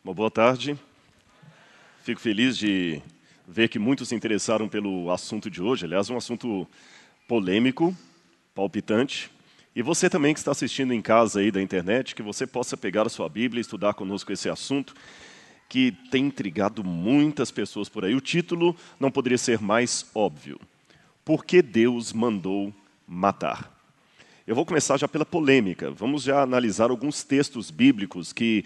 Uma boa tarde. Fico feliz de ver que muitos se interessaram pelo assunto de hoje. Aliás, um assunto polêmico, palpitante. E você também que está assistindo em casa aí da internet, que você possa pegar a sua Bíblia e estudar conosco esse assunto, que tem intrigado muitas pessoas por aí. O título não poderia ser mais óbvio. Por que Deus mandou matar? Eu vou começar já pela polêmica. Vamos já analisar alguns textos bíblicos que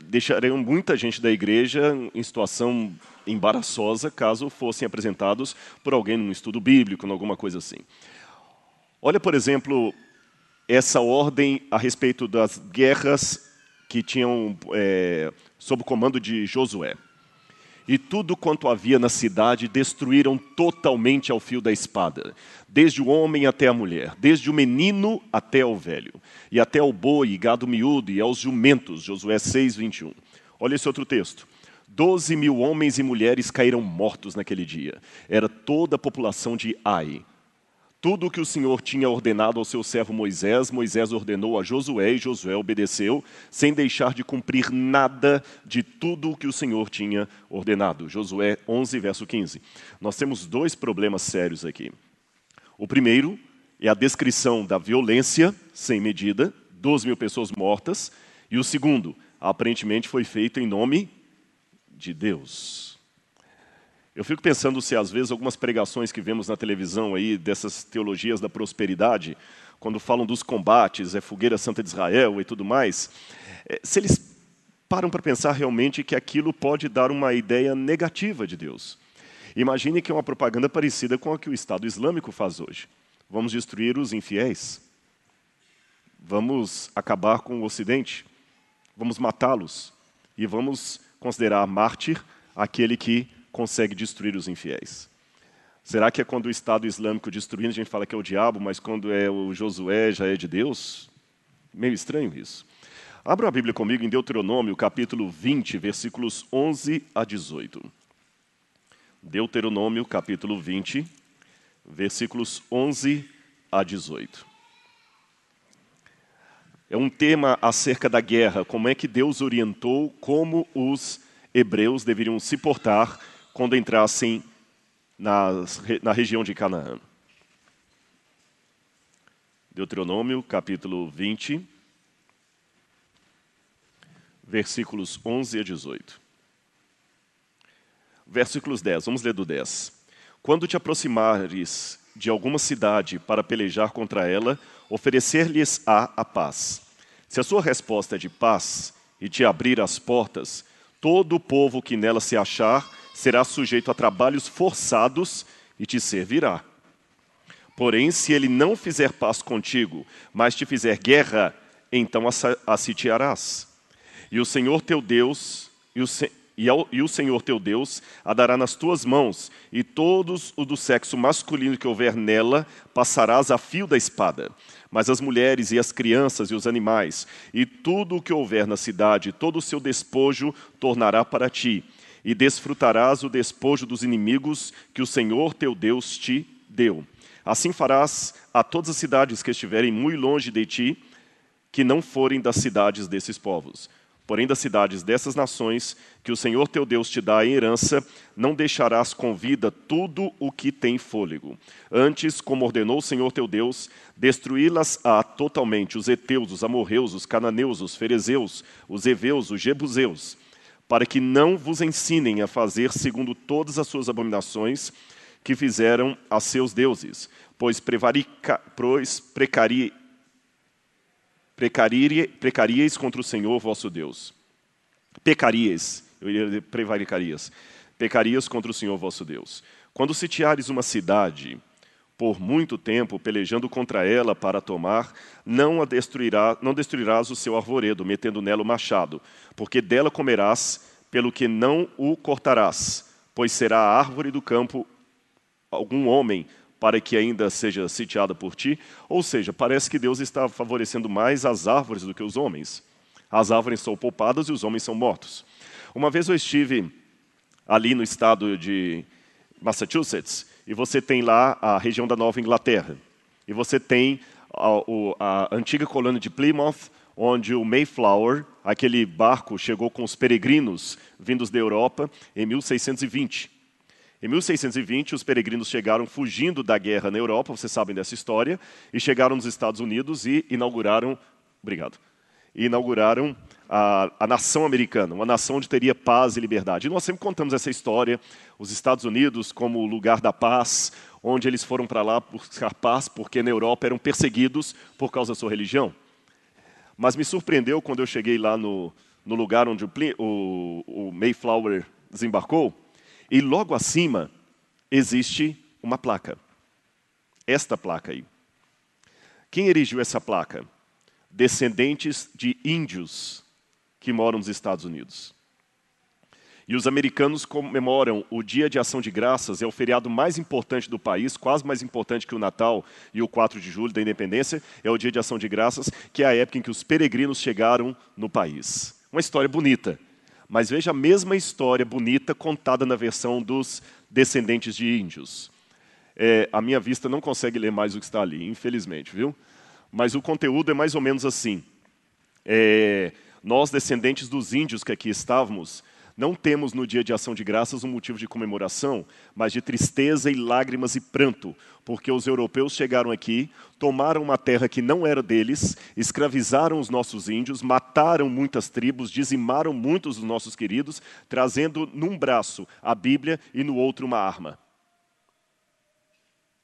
deixariam muita gente da igreja em situação embaraçosa caso fossem apresentados por alguém num estudo bíblico, em alguma coisa assim. Olha, por exemplo, essa ordem a respeito das guerras que tinham sob o comando de Josué. E tudo quanto havia na cidade destruíram totalmente ao fio da espada, desde o homem até a mulher, desde o menino até o velho, e até ao boi e gado miúdo e aos jumentos, Josué 6:21. Olha esse outro texto. 12.000 homens e mulheres caíram mortos naquele dia. Era toda a população de Ai. Tudo o que o Senhor tinha ordenado ao seu servo Moisés, Moisés ordenou a Josué, e Josué obedeceu, sem deixar de cumprir nada de tudo o que o Senhor tinha ordenado. Josué 11, verso 15. Nós temos dois problemas sérios aqui. O primeiro é a descrição da violência sem medida, 12.000 pessoas mortas. E o segundo, aparentemente foi feito em nome de Deus. Eu fico pensando se às vezes algumas pregações que vemos na televisão aí dessas teologias da prosperidade, quando falam dos combates, fogueira santa de Israel e tudo mais, se eles param para pensar realmente que aquilo pode dar uma ideia negativa de Deus. Imagine que é uma propaganda parecida com a que o Estado Islâmico faz hoje. Vamos destruir os infiéis. Vamos acabar com o Ocidente. Vamos matá-los. E vamos considerar mártir aquele que consegue destruir os infiéis. Será que é quando o Estado Islâmico destruindo, a gente fala que é o diabo, mas quando é o Josué, já é de Deus? Meio estranho isso. Abra a Bíblia comigo em Deuteronômio, capítulo 20, versículos 11 a 18. Deuteronômio, capítulo 20, versículos 11 a 18. É um tema acerca da guerra, como é que Deus orientou como os hebreus deveriam se portar quando entrassem na região de Canaã. Deuteronômio, capítulo 20, versículos 11 a 18. Versículos 10, vamos ler do 10. Quando te aproximares de alguma cidade para pelejar contra ela, oferecer-lhes-á a paz. Se a sua resposta é de paz e te abrir as portas, todo o povo que nela se achar será sujeito a trabalhos forçados e te servirá. Porém, se ele não fizer paz contigo, mas te fizer guerra, então a sitiarás. E o Senhor teu Deus, o Senhor teu Deus a dará nas tuas mãos, e todos os do sexo masculino que houver nela passarás a fio da espada. Mas as mulheres e as crianças e os animais, e tudo o que houver na cidade, todo o seu despojo tornará para ti, e desfrutarás o despojo dos inimigos que o Senhor teu Deus te deu. Assim farás a todas as cidades que estiverem muito longe de ti, que não forem das cidades desses povos. Porém, das cidades dessas nações, que o Senhor teu Deus te dá em herança, não deixarás com vida tudo o que tem fôlego. Antes, como ordenou o Senhor teu Deus, destruí-las-á totalmente, os heteus, os amorreus, os cananeus, os ferezeus, os heveus, os jebuseus, para que não vos ensinem a fazer segundo todas as suas abominações que fizeram a seus deuses, pois precaríeis contra o Senhor vosso Deus. Pecaríeis contra o Senhor vosso Deus. Quando sitiares uma cidade por muito tempo, pelejando contra ela para tomar, não destruirás o seu arvoredo, metendo nela o machado, porque dela comerás, pelo que não o cortarás, pois será a árvore do campo algum homem, para que ainda seja sitiada por ti. Ou seja, parece que Deus está favorecendo mais as árvores do que os homens. As árvores são poupadas e os homens são mortos. Uma vez eu estive ali no estado de Massachusetts, e você tem lá a região da Nova Inglaterra. E você tem a antiga colônia de Plymouth, onde o Mayflower, aquele barco, chegou com os peregrinos vindos da Europa em 1620. Em 1620, os peregrinos chegaram fugindo da guerra na Europa, vocês sabem dessa história, e chegaram nos Estados Unidos e inauguraram a nação americana, uma nação onde teria paz e liberdade. E nós sempre contamos essa história, os Estados Unidos como o lugar da paz, onde eles foram para lá buscar paz, porque na Europa eram perseguidos por causa da sua religião. Mas me surpreendeu quando eu cheguei lá no lugar onde o Mayflower desembarcou, e logo acima existe uma placa. Esta placa aí. Quem erigiu essa placa? Descendentes de índios que moram nos Estados Unidos. E os americanos comemoram o Dia de Ação de Graças, é o feriado mais importante do país, quase mais importante que o Natal e o 4 de julho da Independência, é o Dia de Ação de Graças, que é a época em que os peregrinos chegaram no país. Uma história bonita, mas veja a mesma história bonita contada na versão dos descendentes de índios. A minha vista não consegue ler mais o que está ali, infelizmente, viu? Mas o conteúdo é mais ou menos assim. Nós, descendentes dos índios que aqui estávamos, não temos no Dia de Ação de Graças um motivo de comemoração, mas de tristeza e lágrimas e pranto, porque os europeus chegaram aqui, tomaram uma terra que não era deles, escravizaram os nossos índios, mataram muitas tribos, dizimaram muitos dos nossos queridos, trazendo num braço a Bíblia e no outro uma arma.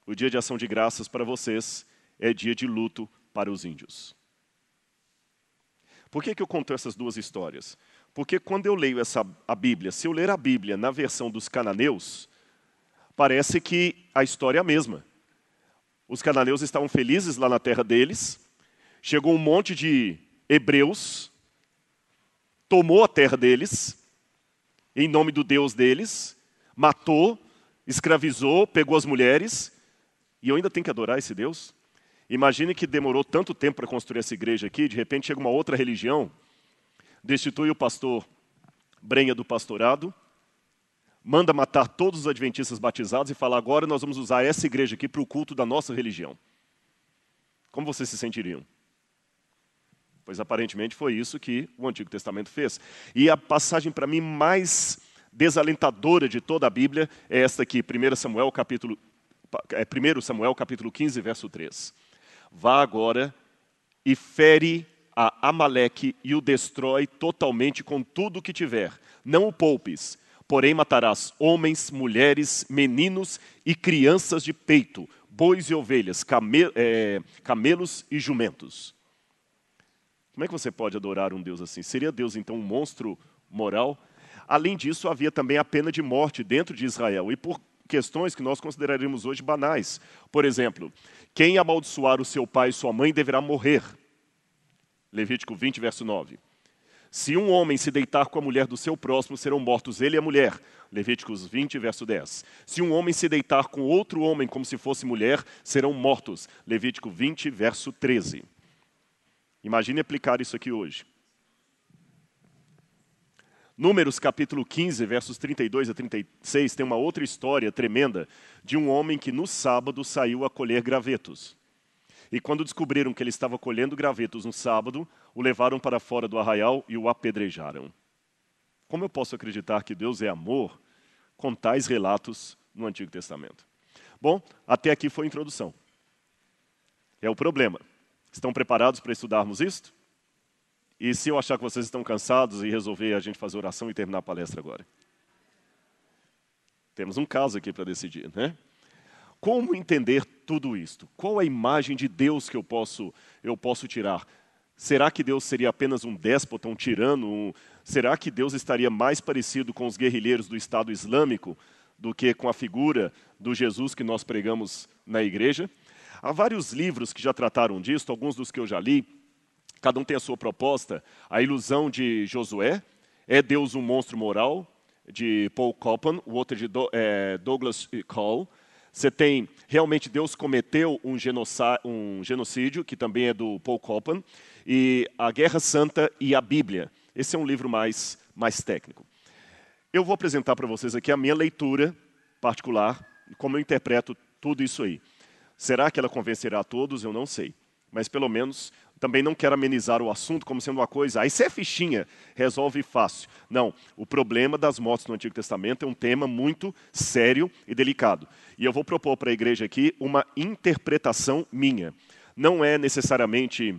O Dia de Ação de Graças para vocês é dia de luto para os índios. Por que eu conto essas duas histórias? Porque quando eu leio a Bíblia, se eu ler a Bíblia na versão dos cananeus, parece que a história é a mesma. Os cananeus estavam felizes lá na terra deles, chegou um monte de hebreus, tomou a terra deles, em nome do Deus deles, matou, escravizou, pegou as mulheres, e eu ainda tenho que adorar esse Deus? Imagine que demorou tanto tempo para construir essa igreja aqui, de repente chega uma outra religião, destitui o pastor Brenha do pastorado, manda matar todos os adventistas batizados e fala, agora nós vamos usar essa igreja aqui para o culto da nossa religião. Como vocês se sentiriam? Pois aparentemente foi isso que o Antigo Testamento fez. E a passagem para mim mais desalentadora de toda a Bíblia é esta aqui, 1 Samuel capítulo 15, verso 3. Vá agora e fere a Amaleque e o destrói totalmente com tudo o que tiver. Não o poupes, porém matarás homens, mulheres, meninos e crianças de peito, bois e ovelhas, camelos e jumentos. Como é que você pode adorar um Deus assim? Seria Deus então um monstro moral? Além disso, havia também a pena de morte dentro de Israel, e por questões que nós consideraríamos hoje banais. Por exemplo, quem amaldiçoar o seu pai e sua mãe deverá morrer. Levítico 20, verso 9. Se um homem se deitar com a mulher do seu próximo, serão mortos ele e a mulher. Levíticos 20, verso 10. Se um homem se deitar com outro homem como se fosse mulher, serão mortos. Levítico 20, verso 13. Imagine aplicar isso aqui hoje. Números capítulo 15, versos 32 a 36, tem uma outra história tremenda de um homem que no sábado saiu a colher gravetos. E quando descobriram que ele estava colhendo gravetos no sábado, o levaram para fora do arraial e o apedrejaram. Como eu posso acreditar que Deus é amor com tais relatos no Antigo Testamento? Bom, até aqui foi a introdução. É o problema. Estão preparados para estudarmos isto? E se eu achar que vocês estão cansados e resolver a gente fazer oração e terminar a palestra agora? Temos um caso aqui para decidir, né? Como entender tudo isto? Qual a imagem de Deus que eu posso tirar? Será que Deus seria apenas um déspota, um tirano? Será que Deus estaria mais parecido com os guerrilheiros do Estado Islâmico do que com a figura do Jesus que nós pregamos na igreja? Há vários livros que já trataram disso, alguns dos que eu já li. Cada um tem a sua proposta. A Ilusão de Josué, É Deus um Monstro Moral, de Paul Copan, o outro de Douglas Cole. Você tem, realmente Deus cometeu um genocídio, que também é do Paul Copan, e A Guerra Santa e a Bíblia. Esse é um livro mais técnico. Eu vou apresentar para vocês aqui a minha leitura particular, como eu interpreto tudo isso aí. Será que ela convencerá a todos? Eu não sei. Mas pelo menos Também não quero amenizar o assunto como sendo uma coisa, isso é fichinha, resolve fácil. Não, o problema das mortes no Antigo Testamento é um tema muito sério e delicado. E eu vou propor para a igreja aqui uma interpretação minha. Não é necessariamente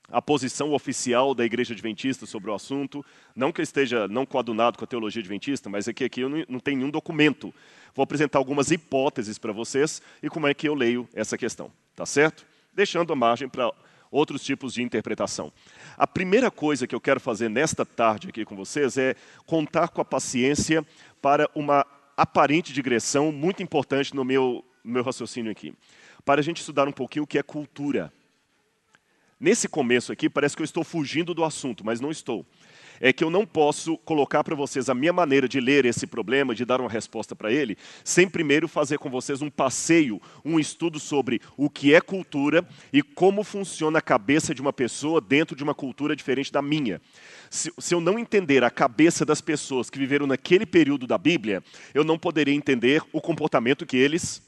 a posição oficial da Igreja Adventista sobre o assunto, não que eu esteja não coadunado com a teologia adventista, mas aqui eu não tenho nenhum documento. Vou apresentar algumas hipóteses para vocês e como é que eu leio essa questão, tá certo? Deixando a margem para outros tipos de interpretação. A primeira coisa que eu quero fazer nesta tarde aqui com vocês é contar com a paciência para uma aparente digressão muito importante no meu raciocínio aqui. Para a gente estudar um pouquinho o que é cultura. Nesse começo aqui, parece que eu estou fugindo do assunto, mas não estou. É que eu não posso colocar para vocês a minha maneira de ler esse problema, de dar uma resposta para ele, sem primeiro fazer com vocês um passeio, um estudo sobre o que é cultura e como funciona a cabeça de uma pessoa dentro de uma cultura diferente da minha. Se eu não entender a cabeça das pessoas que viveram naquele período da Bíblia, eu não poderia entender o comportamento que eles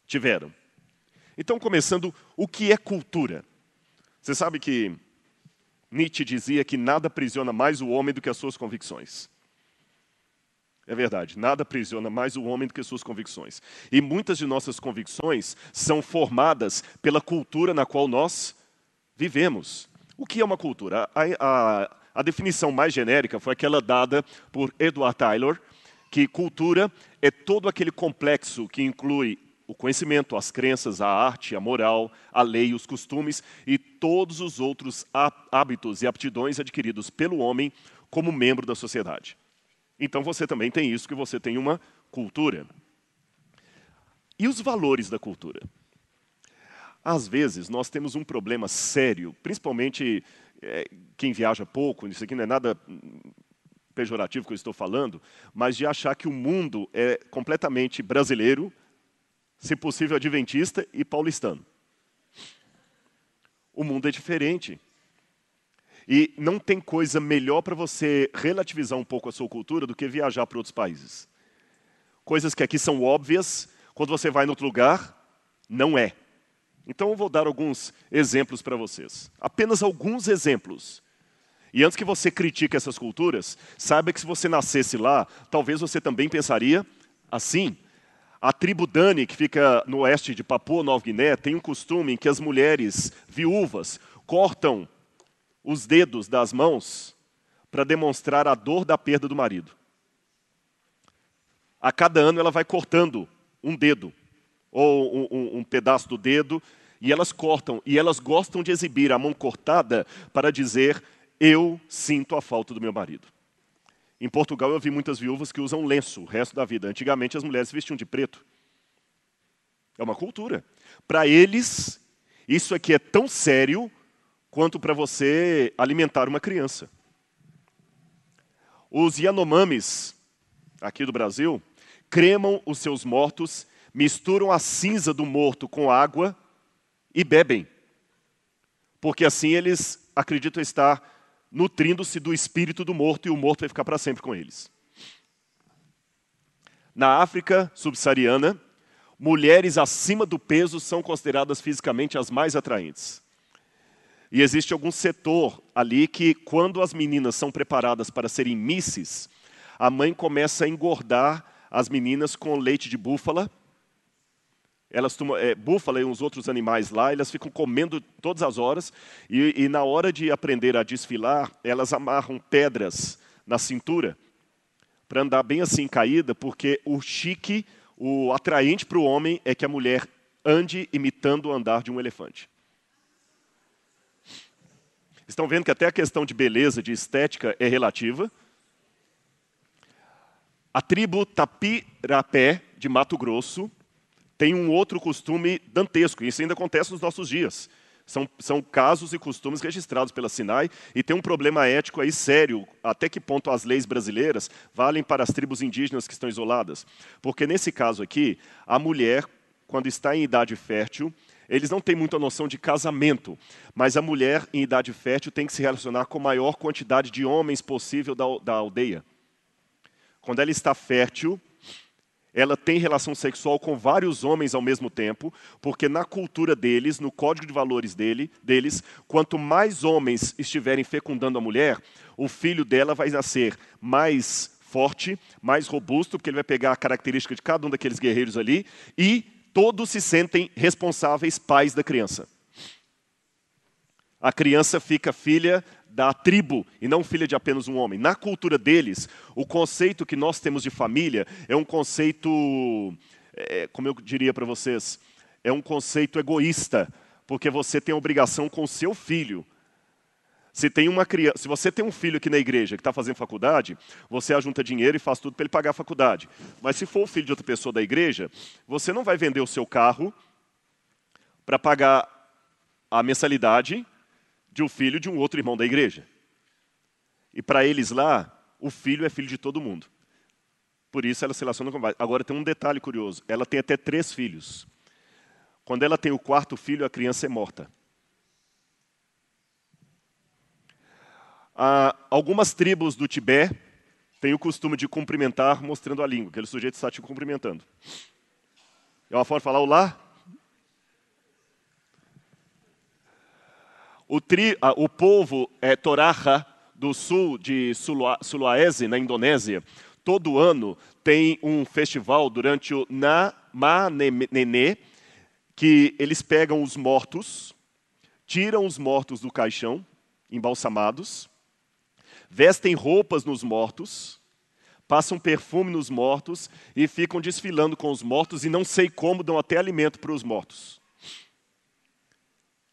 tiveram. Então, começando, o que é cultura? Você sabe que Nietzsche dizia que nada aprisiona mais o homem do que as suas convicções. É verdade, nada aprisiona mais o homem do que as suas convicções. E muitas de nossas convicções são formadas pela cultura na qual nós vivemos. O que é uma cultura? A definição mais genérica foi aquela dada por Edward Tylor, que cultura é todo aquele complexo que inclui o conhecimento, as crenças, a arte, a moral, a lei, os costumes e todos os outros hábitos e aptidões adquiridos pelo homem como membro da sociedade. Então você também tem isso, que você tem uma cultura. E os valores da cultura? Às vezes nós temos um problema sério, principalmente quem viaja pouco, isso aqui não é nada pejorativo que eu estou falando, mas de achar que o mundo é completamente brasileiro, se possível adventista e paulistano. O mundo é diferente. E não tem coisa melhor para você relativizar um pouco a sua cultura do que viajar para outros países. Coisas que aqui são óbvias, quando você vai em outro lugar, não é. Então eu vou dar alguns exemplos para vocês. Apenas alguns exemplos. E antes que você critique essas culturas, saiba que se você nascesse lá, talvez você também pensaria assim. A tribo Dani, que fica no oeste de Papua Nova Guiné, tem um costume em que as mulheres viúvas cortam os dedos das mãos para demonstrar a dor da perda do marido. A cada ano ela vai cortando um dedo, ou um pedaço do dedo, e elas cortam. E elas gostam de exibir a mão cortada para dizer, eu sinto a falta do meu marido. Em Portugal eu vi muitas viúvas que usam lenço o resto da vida. Antigamente as mulheres vestiam de preto. É uma cultura. Para eles, isso aqui é tão sério quanto para você alimentar uma criança. Os Yanomamis, aqui do Brasil, cremam os seus mortos, misturam a cinza do morto com água e bebem. Porque assim eles acreditam estar nutrindo-se do espírito do morto e o morto vai ficar para sempre com eles. Na África subsaariana, mulheres acima do peso são consideradas fisicamente as mais atraentes. E existe algum setor ali que, quando as meninas são preparadas para serem misses, a mãe começa a engordar as meninas com leite de búfala. Elas tomam, búfala e uns outros animais lá, elas ficam comendo todas as horas, e na hora de aprender a desfilar, elas amarram pedras na cintura, para andar bem assim, caída, porque o chique, o atraente para o homem é que a mulher ande imitando o andar de um elefante. Estão vendo que até a questão de beleza, de estética, é relativa. A tribo Tapirapé, de Mato Grosso, tem um outro costume dantesco, e isso ainda acontece nos nossos dias. São casos e costumes registrados pela Sinai, e tem um problema ético aí sério, até que ponto as leis brasileiras valem para as tribos indígenas que estão isoladas. Porque nesse caso aqui, a mulher, quando está em idade fértil, eles não têm muita noção de casamento, mas a mulher em idade fértil tem que se relacionar com a maior quantidade de homens possível da aldeia. Quando ela está fértil, ela tem relação sexual com vários homens ao mesmo tempo, porque na cultura deles, no código de valores deles, quanto mais homens estiverem fecundando a mulher, o filho dela vai nascer mais forte, mais robusto, porque ele vai pegar a característica de cada um daqueles guerreiros ali, e todos se sentem responsáveis pais da criança. A criança fica filha da tribo e não filha de apenas um homem. Na cultura deles, o conceito que nós temos de família é um conceito, como eu diria para vocês, é um conceito egoísta, porque você tem obrigação com o seu filho. Se você tem um filho aqui na igreja que está fazendo faculdade, você ajunta dinheiro e faz tudo para ele pagar a faculdade. Mas se for o filho de outra pessoa da igreja, você não vai vender o seu carro para pagar a mensalidade de um filho de um outro irmão da igreja. E para eles lá, o filho é filho de todo mundo. Por isso ela se relaciona com mais. Agora tem um detalhe curioso. Ela tem até 3 filhos. Quando ela tem o 4º filho, a criança é morta. Algumas tribos do Tibete têm o costume de cumprimentar mostrando a língua. Aquele sujeito está te cumprimentando. É uma forma de falar olá. O povo Toraja, do sul de Sulawesi, na Indonésia, todo ano tem um festival durante o Namanene, que eles pegam os mortos, tiram os mortos do caixão, embalsamados, vestem roupas nos mortos, passam perfume nos mortos e ficam desfilando com os mortos e não sei como dão até alimento para os mortos.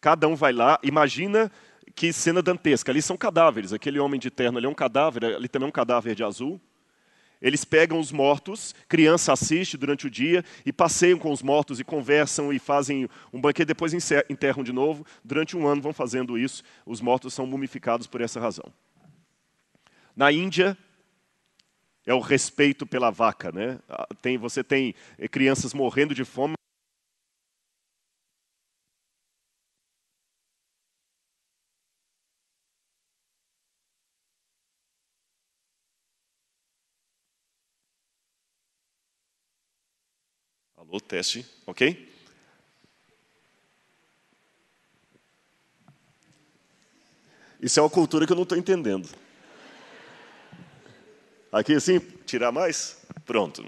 Cada um vai lá, imagina que cena dantesca. Ali são cadáveres, aquele homem de terno ali é um cadáver, ali também é um cadáver de azul. Eles pegam os mortos, criança assiste durante o dia e passeiam com os mortos e conversam e fazem um banquete, depois enterram de novo. Durante um ano vão fazendo isso, os mortos são mumificados por essa razão. Na Índia, é o respeito pela vaca, né? Você tem crianças morrendo de fome. Alô, teste, ok? Isso é uma cultura que eu não estou entendendo. Aqui assim, tirar mais? Pronto.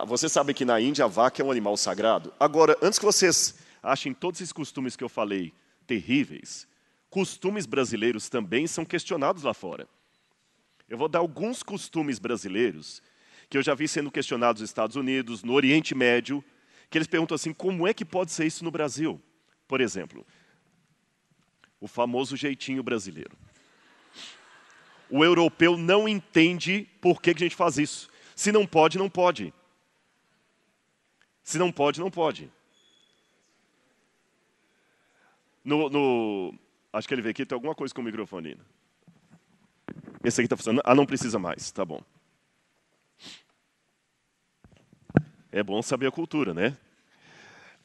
Você sabe que na Índia a vaca é um animal sagrado? Agora, antes que vocês achem todos esses costumes que eu falei terríveis, costumes brasileiros também são questionados lá fora. Eu vou dar alguns costumes brasileiros que eu já vi sendo questionados nos Estados Unidos, no Oriente Médio, que eles perguntam assim, como é que pode ser isso no Brasil? Por exemplo, o famoso jeitinho brasileiro. O europeu não entende por que a gente faz isso. Se não pode, não pode. Se não pode, não pode. Acho que ele veio aqui, tem alguma coisa com o microfone. Esse aqui está funcionando? Não precisa mais, tá bom. É bom saber a cultura, né?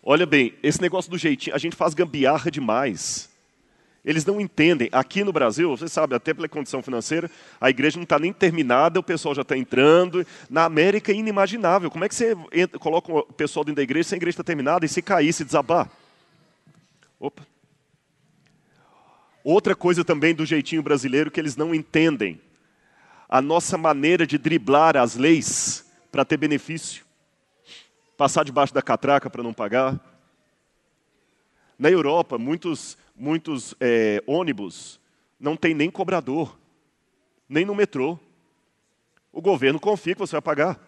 Olha bem, esse negócio do jeitinho, a gente faz gambiarra demais. Eles não entendem. Aqui no Brasil, você sabe, até pela condição financeira, a igreja não está nem terminada, o pessoal já está entrando. Na América é inimaginável. Como é que você coloca o pessoal dentro da igreja se a igreja está terminada e se cair, se desabar? Opa. Outra coisa também do jeitinho brasileiro que eles não entendem. A nossa maneira de driblar as leis para ter benefício. Passar debaixo da catraca para não pagar. Na Europa, muitos ônibus não tem nem cobrador, nem no metrô. O governo confia que você vai pagar.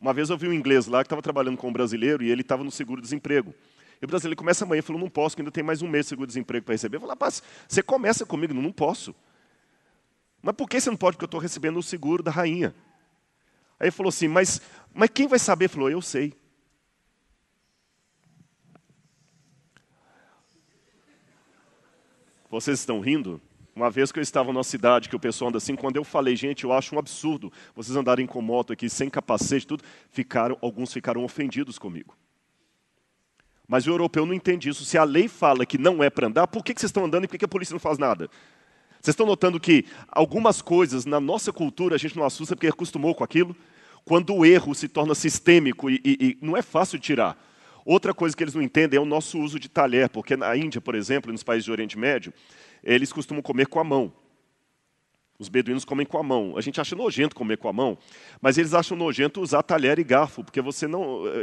Uma vez eu vi um inglês lá que estava trabalhando com um brasileiro e ele estava no seguro-desemprego. E o brasileiro começa amanhã e falou, não posso, que ainda tem mais um mês de seguro-desemprego para receber. Eu falei, rapaz, você começa comigo? Não posso. Mas por que você não pode? Porque eu estou recebendo o seguro da rainha. Aí ele falou assim, mas quem vai saber? Ele falou, eu sei. Vocês estão rindo? Uma vez que eu estava numa cidade que o pessoal anda assim, quando eu falei, gente, eu acho um absurdo vocês andarem com moto aqui sem capacete, tudo, alguns ficaram ofendidos comigo. Mas o europeu não entende isso. Se a lei fala que não é para andar, por que vocês estão andando e por que a polícia não faz nada? Vocês estão notando que algumas coisas na nossa cultura a gente não assusta porque acostumou com aquilo? Quando o erro se torna sistêmico e não é fácil de tirar. Outra coisa que eles não entendem é o nosso uso de talher, porque na Índia, por exemplo, nos países do Oriente Médio, eles costumam comer com a mão. Os beduínos comem com a mão. A gente acha nojento comer com a mão, mas eles acham nojento usar talher e garfo, porque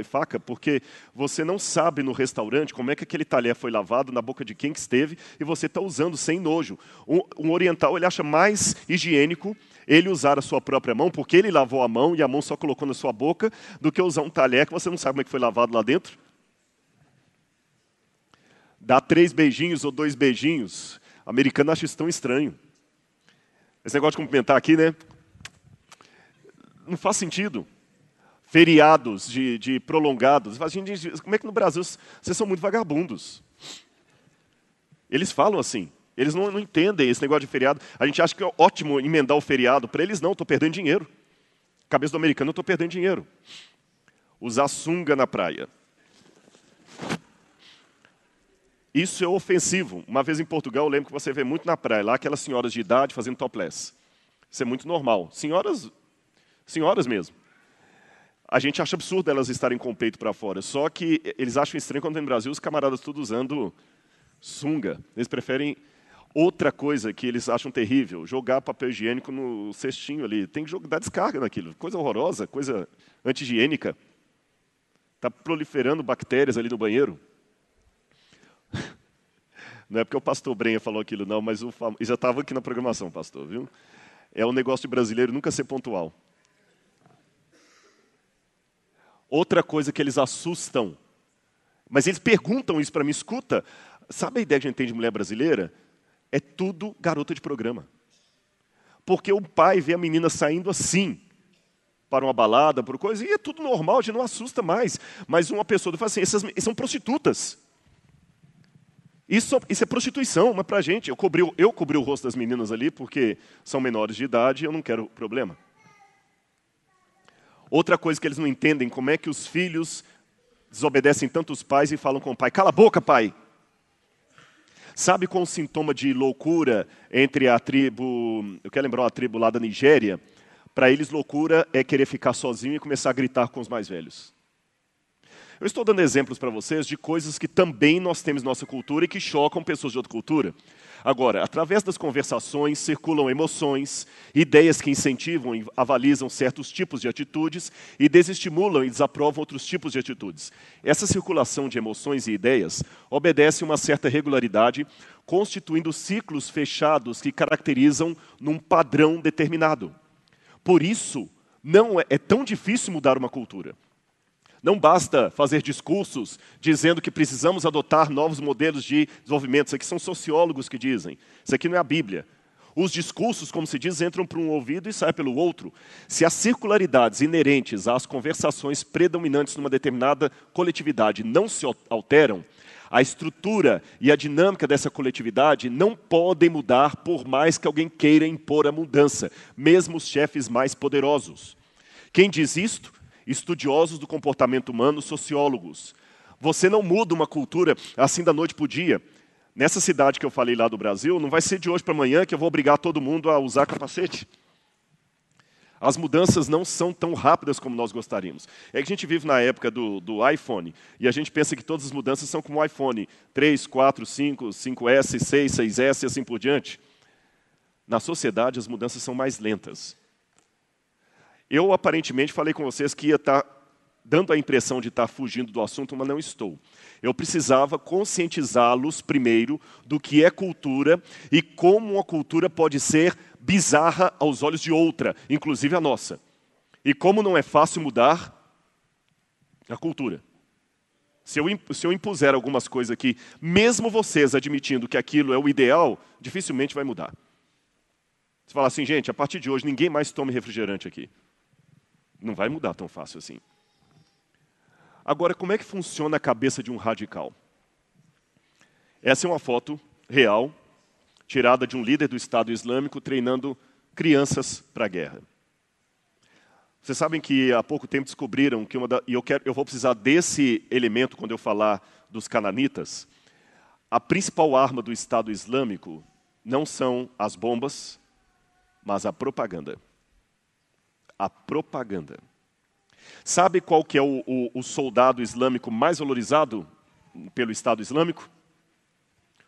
faca, porque você não sabe no restaurante como é que aquele talher foi lavado, na boca de quem que esteve, e você está usando sem nojo. Um oriental, ele acha mais higiênico ele usar a sua própria mão, porque ele lavou a mão e a mão só colocou na sua boca, do que usar um talher que você não sabe como é que foi lavado lá dentro. Dá 3 beijinhos ou 2 beijinhos. O americano acha isso tão estranho. Esse negócio de cumprimentar aqui, né? Não faz sentido. Feriados de prolongados. Gente, como é que no Brasil vocês são muito vagabundos? Eles falam assim. Eles não entendem esse negócio de feriado. A gente acha que é ótimo emendar o feriado. Para eles, não. Estou perdendo dinheiro. Cabeça do americano, eu estou perdendo dinheiro. Usar sunga na praia. Isso é ofensivo. Uma vez em Portugal, eu lembro que você vê muito na praia, lá aquelas senhoras de idade fazendo topless. Isso é muito normal. Senhoras mesmo. A gente acha absurdo elas estarem com o peito para fora. Só que eles acham estranho quando vem no Brasil os camaradas todos usando sunga. Eles preferem outra coisa que eles acham terrível, jogar papel higiênico no cestinho ali. Tem que dar descarga naquilo. Coisa horrorosa, coisa anti-higiênica. Está proliferando bactérias ali no banheiro. Não é porque o pastor Brenha falou aquilo, não, mas já estava aqui na programação, pastor, viu? É um negócio de brasileiro nunca ser pontual. Outra coisa que eles assustam, mas eles perguntam isso para mim, escuta, sabe a ideia que a gente tem de mulher brasileira? É tudo garota de programa. Porque o pai vê a menina saindo assim, para uma balada, por coisa, e é tudo normal, a gente não assusta mais. Mas uma pessoa fala assim, essas são prostitutas. Isso é prostituição, mas para a gente, eu cobri o rosto das meninas ali, porque são menores de idade e eu não quero problema. Outra coisa que eles não entendem, como é que os filhos desobedecem tanto os pais e falam com o pai, cala a boca, pai! Sabe qual o sintoma de loucura entre a tribo, eu quero lembrar uma tribo lá da Nigéria, para eles loucura é querer ficar sozinho e começar a gritar com os mais velhos. Eu estou dando exemplos para vocês de coisas que também nós temos na nossa cultura e que chocam pessoas de outra cultura. Agora, através das conversações, circulam emoções, ideias que incentivam e avalizam certos tipos de atitudes e desestimulam e desaprovam outros tipos de atitudes. Essa circulação de emoções e ideias obedece a uma certa regularidade, constituindo ciclos fechados que caracterizam num padrão determinado. Por isso, não é tão difícil mudar uma cultura. Não basta fazer discursos dizendo que precisamos adotar novos modelos de desenvolvimento. Isso aqui são sociólogos que dizem. Isso aqui não é a Bíblia. Os discursos, como se diz, entram por um ouvido e saem pelo outro. Se as circularidades inerentes às conversações predominantes numa determinada coletividade não se alteram, a estrutura e a dinâmica dessa coletividade não podem mudar por mais que alguém queira impor a mudança, mesmo os chefes mais poderosos. Quem diz isto? Estudiosos do comportamento humano, sociólogos. Você não muda uma cultura assim da noite para o dia. Nessa cidade que eu falei lá do Brasil, não vai ser de hoje para amanhã que eu vou obrigar todo mundo a usar capacete. As mudanças não são tão rápidas como nós gostaríamos. É que a gente vive na época do iPhone, e a gente pensa que todas as mudanças são como o iPhone 3, 4, 5, 5S, 6, 6S e assim por diante. Na sociedade, as mudanças são mais lentas. Eu, aparentemente, falei com vocês que ia estar dando a impressão de estar fugindo do assunto, mas não estou. Eu precisava conscientizá-los, primeiro, do que é cultura e como uma cultura pode ser bizarra aos olhos de outra, inclusive a nossa. E como não é fácil mudar a cultura. Se eu impuser algumas coisas aqui, mesmo vocês admitindo que aquilo é o ideal, dificilmente vai mudar. Você fala assim, gente, a partir de hoje ninguém mais tome refrigerante aqui. Não vai mudar tão fácil assim. Agora, como é que funciona a cabeça de um radical? Essa é uma foto real, tirada de um líder do Estado Islâmico treinando crianças para a guerra. Vocês sabem que há pouco tempo descobriram que eu vou precisar desse elemento quando eu falar dos cananitas. A principal arma do Estado Islâmico não são as bombas, mas a propaganda. A propaganda. Sabe qual que é o soldado islâmico mais valorizado pelo Estado Islâmico?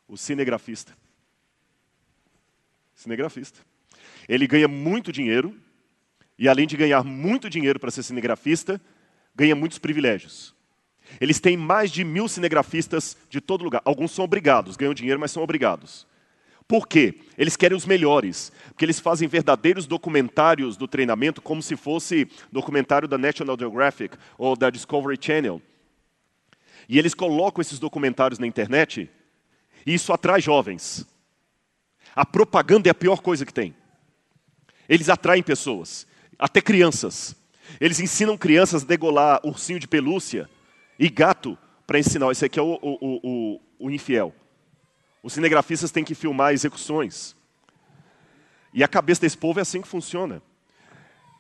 O cinegrafista. Cinegrafista. Ele ganha muito dinheiro, e além de ganhar muito dinheiro para ser cinegrafista, ganha muitos privilégios. Eles têm mais de 1000 cinegrafistas de todo lugar. Alguns são obrigados, ganham dinheiro, mas são obrigados. Por quê? Eles querem os melhores, porque eles fazem verdadeiros documentários do treinamento, como se fosse documentário da National Geographic ou da Discovery Channel. E eles colocam esses documentários na internet, e isso atrai jovens. A propaganda é a pior coisa que tem. Eles atraem pessoas, até crianças. Eles ensinam crianças a degolar ursinho de pelúcia e gato para ensinar. Esse aqui é o infiel. Os cinegrafistas têm que filmar execuções. E a cabeça desse povo é assim que funciona.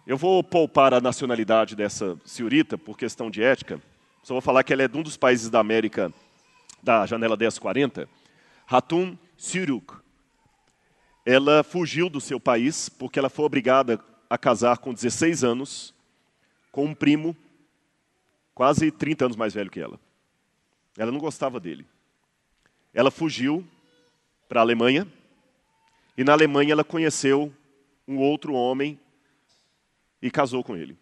Eu vou poupar a nacionalidade dessa senhorita por questão de ética. Só vou falar que ela é de um dos países da América, da janela 1040. Hatun Siruk. Ela fugiu do seu país porque ela foi obrigada a casar com 16 anos com um primo quase 30 anos mais velho que ela. Ela não gostava dele. Ela fugiu para a Alemanha, e na Alemanha ela conheceu um outro homem e casou com ele.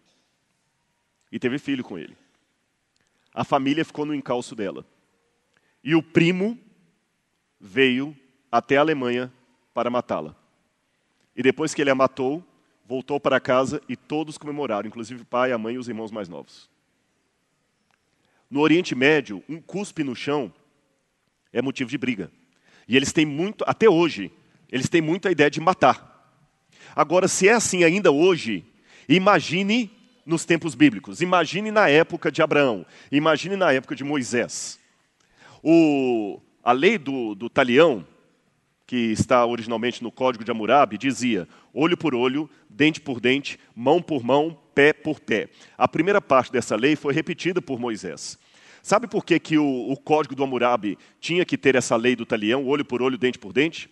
E teve filho com ele. A família ficou no encalço dela. E o primo veio até a Alemanha para matá-la. E depois que ele a matou, voltou para casa e todos comemoraram, inclusive o pai, a mãe e os irmãos mais novos. No Oriente Médio, um cuspe no chão é motivo de briga. E eles têm muito, até hoje, eles têm muito a ideia de matar. Agora, se é assim ainda hoje, imagine nos tempos bíblicos, imagine na época de Abraão, imagine na época de Moisés. A lei do talião, que está originalmente no Código de Hammurabi, dizia olho por olho, dente por dente, mão por mão, pé por pé. A primeira parte dessa lei foi repetida por Moisés. Sabe por que o Código do Hammurabi tinha que ter essa lei do talião, olho por olho, dente por dente?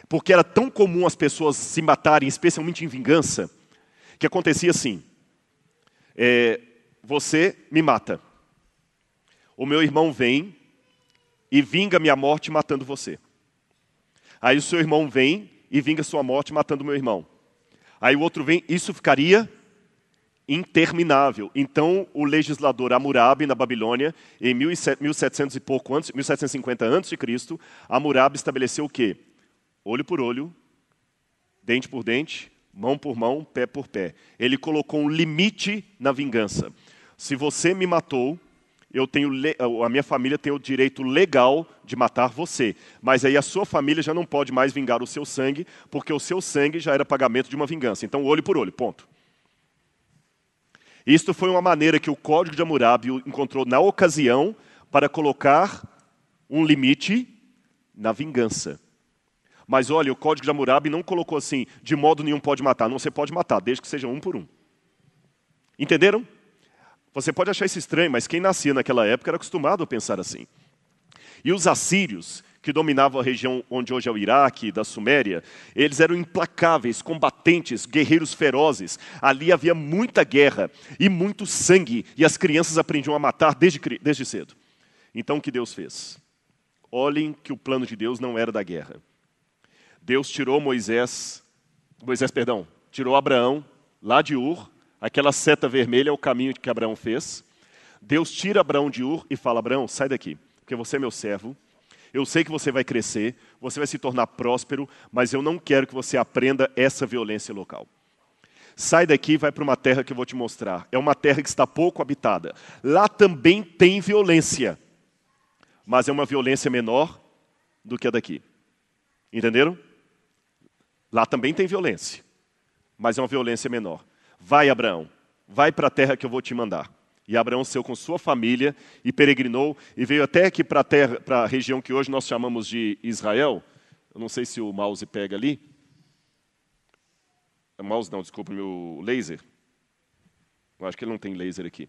Porque era tão comum as pessoas se matarem, especialmente em vingança, que acontecia assim, você me mata, o meu irmão vem e vinga minha morte matando você. Aí o seu irmão vem e vinga sua morte matando o meu irmão. Aí o outro vem, isso ficaria interminável. Então o legislador Hammurabi na Babilônia, em 1700 e pouco antes, 1750 a.C., Hammurabi estabeleceu o quê? Olho por olho, dente por dente, mão por mão, pé por pé. Ele colocou um limite na vingança. Se você me matou, a minha família tem o direito legal de matar você. Mas aí a sua família já não pode mais vingar o seu sangue, porque o seu sangue já era pagamento de uma vingança. Então, olho por olho, ponto. Isto foi uma maneira que o Código de Hammurabi encontrou na ocasião para colocar um limite na vingança. Mas olha, o Código de Hammurabi não colocou assim, de modo nenhum pode matar. Não, você pode matar, desde que seja um por um. Entenderam? Você pode achar isso estranho, mas quem nascia naquela época era acostumado a pensar assim. E os assírios, que dominavam a região onde hoje é o Iraque, da Suméria, eles eram implacáveis, combatentes, guerreiros ferozes. Ali havia muita guerra e muito sangue, e as crianças aprendiam a matar desde cedo. Então o que Deus fez? Olhem que o plano de Deus não era da guerra. Deus tirou tirou Abraão lá de Ur. Aquela seta vermelha é o caminho que Abraão fez. Deus tira Abraão de Ur e fala, Abraão, sai daqui, porque você é meu servo. Eu sei que você vai crescer, você vai se tornar próspero, mas eu não quero que você aprenda essa violência local. Sai daqui e vai para uma terra que eu vou te mostrar. É uma terra que está pouco habitada. Lá também tem violência, mas é uma violência menor do que a daqui. Entenderam? Lá também tem violência, mas é uma violência menor. Vai, Abraão, vai para a terra que eu vou te mandar. E Abraão saiu com sua família e peregrinou e veio até aqui para a região que hoje nós chamamos de Israel. Eu não sei se o mouse pega ali. Mouse não, desculpa, meu laser. Eu acho que ele não tem laser aqui.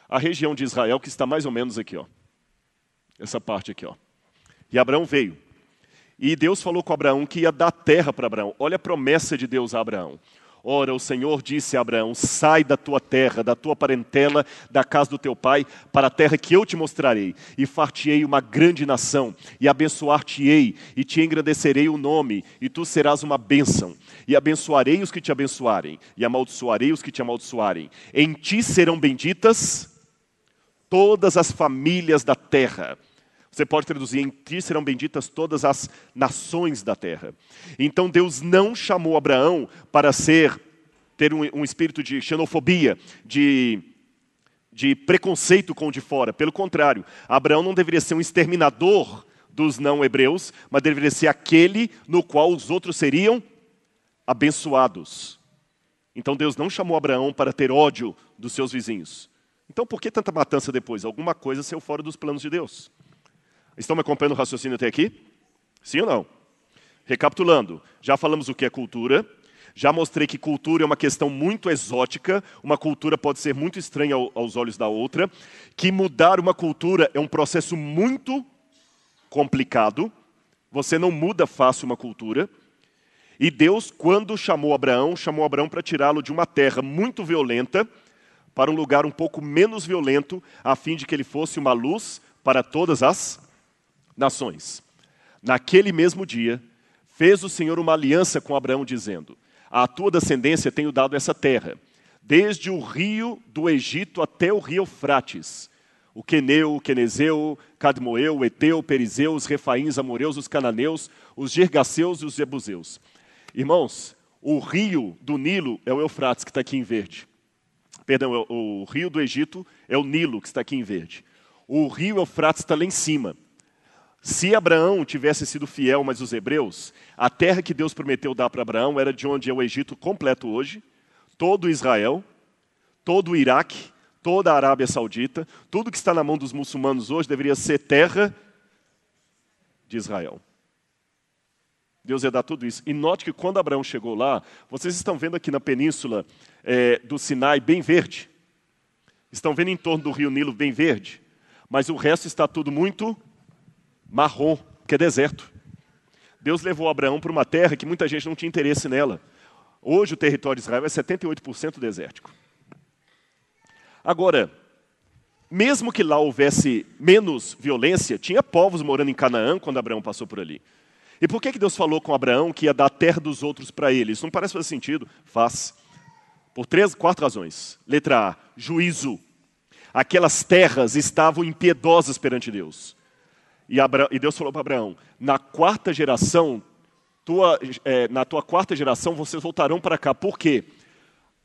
A região de Israel que está mais ou menos aqui, ó. Essa parte aqui, ó. E Abraão veio. E Deus falou com Abraão que ia dar terra para Abraão. Olha a promessa de Deus a Abraão. Ora, o Senhor disse a Abraão, sai da tua terra, da tua parentela, da casa do teu pai, para a terra que eu te mostrarei, e far-te-ei uma grande nação, e abençoar-te-ei, e te engrandecerei o nome, e tu serás uma bênção. E abençoarei os que te abençoarem, e amaldiçoarei os que te amaldiçoarem. Em ti serão benditas todas as famílias da terra. Você pode traduzir, em ti serão benditas todas as nações da terra. Então Deus não chamou Abraão para ter um espírito de xenofobia, de preconceito com o de fora. Pelo contrário, Abraão não deveria ser um exterminador dos não-hebreus, mas deveria ser aquele no qual os outros seriam abençoados. Então Deus não chamou Abraão para ter ódio dos seus vizinhos. Então por que tanta matança depois? Alguma coisa saiu fora dos planos de Deus. Estão me acompanhando o raciocínio até aqui? Sim ou não? Recapitulando, já falamos o que é cultura, já mostrei que cultura é uma questão muito exótica, uma cultura pode ser muito estranha aos olhos da outra, que mudar uma cultura é um processo muito complicado, você não muda fácil uma cultura, e Deus, quando chamou Abraão para tirá-lo de uma terra muito violenta, para um lugar um pouco menos violento, a fim de que ele fosse uma luz para todas as nações. Naquele mesmo dia, fez o Senhor uma aliança com Abraão, dizendo, à tua descendência tenho dado essa terra, desde o rio do Egito até o rio Eufrates, o Queneu, o Quenezeu, Cadmoeu, o Eteu, o Perizeu, os Refaíns, Amoreus, os Cananeus, os Gergaseus e os Jebuseus. Irmãos, o rio do Nilo é o Eufrates, que está aqui em verde. Perdão, o rio do Egito é o Nilo, que está aqui em verde. O rio Eufrates está lá em cima. Se Abraão tivesse sido fiel, mas os hebreus, a terra que Deus prometeu dar para Abraão era de onde é o Egito completo hoje, todo Israel, todo o Iraque, toda a Arábia Saudita, tudo que está na mão dos muçulmanos hoje deveria ser terra de Israel. Deus ia dar tudo isso. E note que quando Abraão chegou lá, vocês estão vendo aqui na península do Sinai bem verde. Estão vendo em torno do rio Nilo bem verde. Mas o resto está tudo muito marrom, que é deserto. Deus levou Abraão para uma terra que muita gente não tinha interesse nela. Hoje o território de Israel é 78% desértico. Agora, mesmo que lá houvesse menos violência, tinha povos morando em Canaã quando Abraão passou por ali. E por que Deus falou com Abraão que ia dar a terra dos outros para ele? Isso não parece fazer sentido? Faz. Por 4 razões. Letra A, juízo. Aquelas terras estavam impiedosas perante Deus. E Deus falou para Abraão, na tua 4ª geração vocês voltarão para cá. Por quê?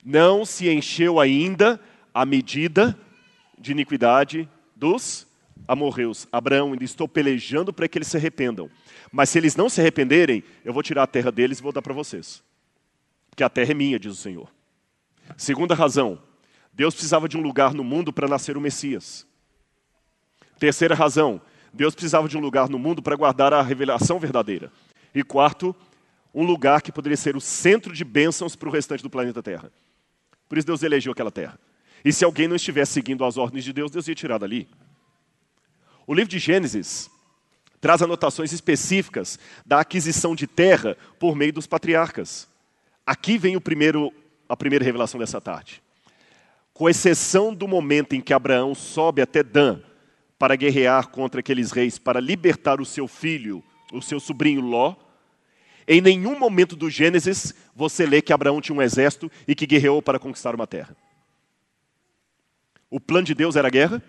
Não se encheu ainda a medida de iniquidade dos amorreus. Abraão, ainda estou pelejando para que eles se arrependam. Mas se eles não se arrependerem, eu vou tirar a terra deles e vou dar para vocês. Porque a terra é minha, diz o Senhor. Segunda razão, Deus precisava de um lugar no mundo para nascer o Messias. Terceira razão, Deus precisava de um lugar no mundo para guardar a revelação verdadeira. E quarto, um lugar que poderia ser o centro de bênçãos para o restante do planeta Terra. Por isso Deus elegeu aquela terra. E se alguém não estivesse seguindo as ordens de Deus, Deus ia tirar dali. O livro de Gênesis traz anotações específicas da aquisição de terra por meio dos patriarcas. Aqui vem a primeira revelação dessa tarde. Com exceção do momento em que Abraão sobe até Dan para guerrear contra aqueles reis, para libertar o seu filho, o seu sobrinho Ló, em nenhum momento do Gênesis você lê que Abraão tinha um exército e que guerreou para conquistar uma terra. O plano de Deus era a guerra?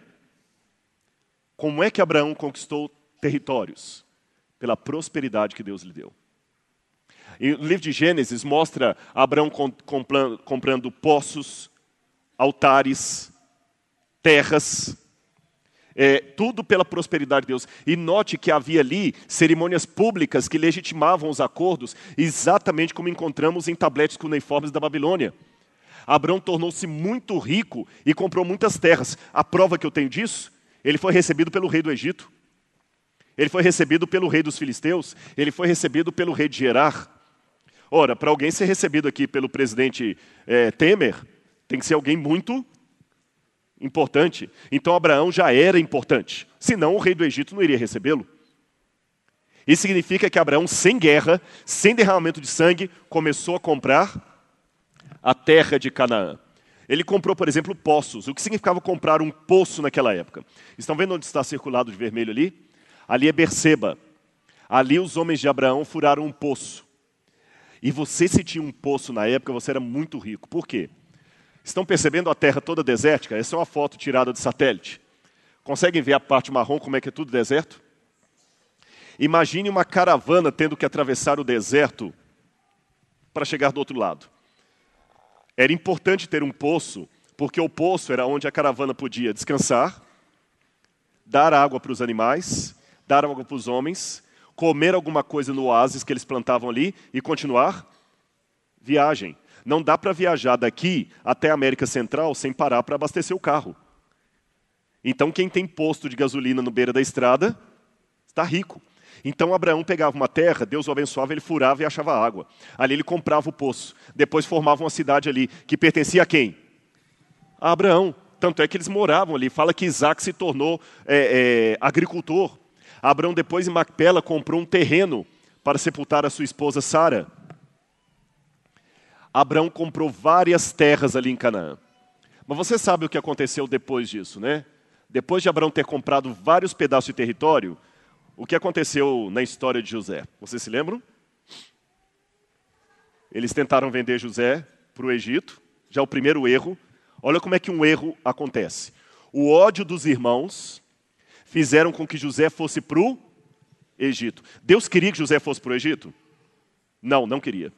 Como é que Abraão conquistou territórios? Pela prosperidade que Deus lhe deu. E o livro de Gênesis mostra Abraão comprando poços, altares, terras, tudo pela prosperidade de Deus. E note que havia ali cerimônias públicas que legitimavam os acordos, exatamente como encontramos em tabletes cuneiformes da Babilônia. Abraão tornou-se muito rico e comprou muitas terras. A prova que eu tenho disso, ele foi recebido pelo rei do Egito. Ele foi recebido pelo rei dos filisteus. Ele foi recebido pelo rei de Gerar. Ora, para alguém ser recebido aqui pelo presidente Temer, tem que ser alguém muito importante. Então Abraão já era importante. Senão o rei do Egito não iria recebê-lo. Isso significa que Abraão, sem guerra, sem derramamento de sangue, começou a comprar a terra de Canaã. Ele comprou, por exemplo, poços. O que significava comprar um poço naquela época? Estão vendo onde está circulado de vermelho ali? Ali é Berseba. Ali os homens de Abraão furaram um poço. E você, se tinha um poço na época, você era muito rico. Por quê? Estão percebendo a terra toda desértica? Essa é uma foto tirada de satélite. Conseguem ver a parte marrom, como é que é tudo deserto? Imagine uma caravana tendo que atravessar o deserto para chegar do outro lado. Era importante ter um poço, porque o poço era onde a caravana podia descansar, dar água para os animais, dar água para os homens, comer alguma coisa no oásis que eles plantavam ali e continuar viagem. Não dá para viajar daqui até a América Central sem parar para abastecer o carro. Então quem tem posto de gasolina no beira da estrada está rico. Então Abraão pegava uma terra, Deus o abençoava, ele furava e achava água. Ali ele comprava o poço. Depois formava uma cidade ali, que pertencia a quem? A Abraão. Tanto é que eles moravam ali. Fala que Isaac se tornou agricultor. Abraão depois em Macpela comprou um terreno para sepultar a sua esposa Sara. Abraão comprou várias terras ali em Canaã. Mas você sabe o que aconteceu depois disso, né? Depois de Abraão ter comprado vários pedaços de território, o que aconteceu na história de José? Vocês se lembram? Eles tentaram vender José para o Egito, já o primeiro erro. Olha como é que um erro acontece. O ódio dos irmãos fizeram com que José fosse para o Egito. Deus queria que José fosse para o Egito? Não, não queria.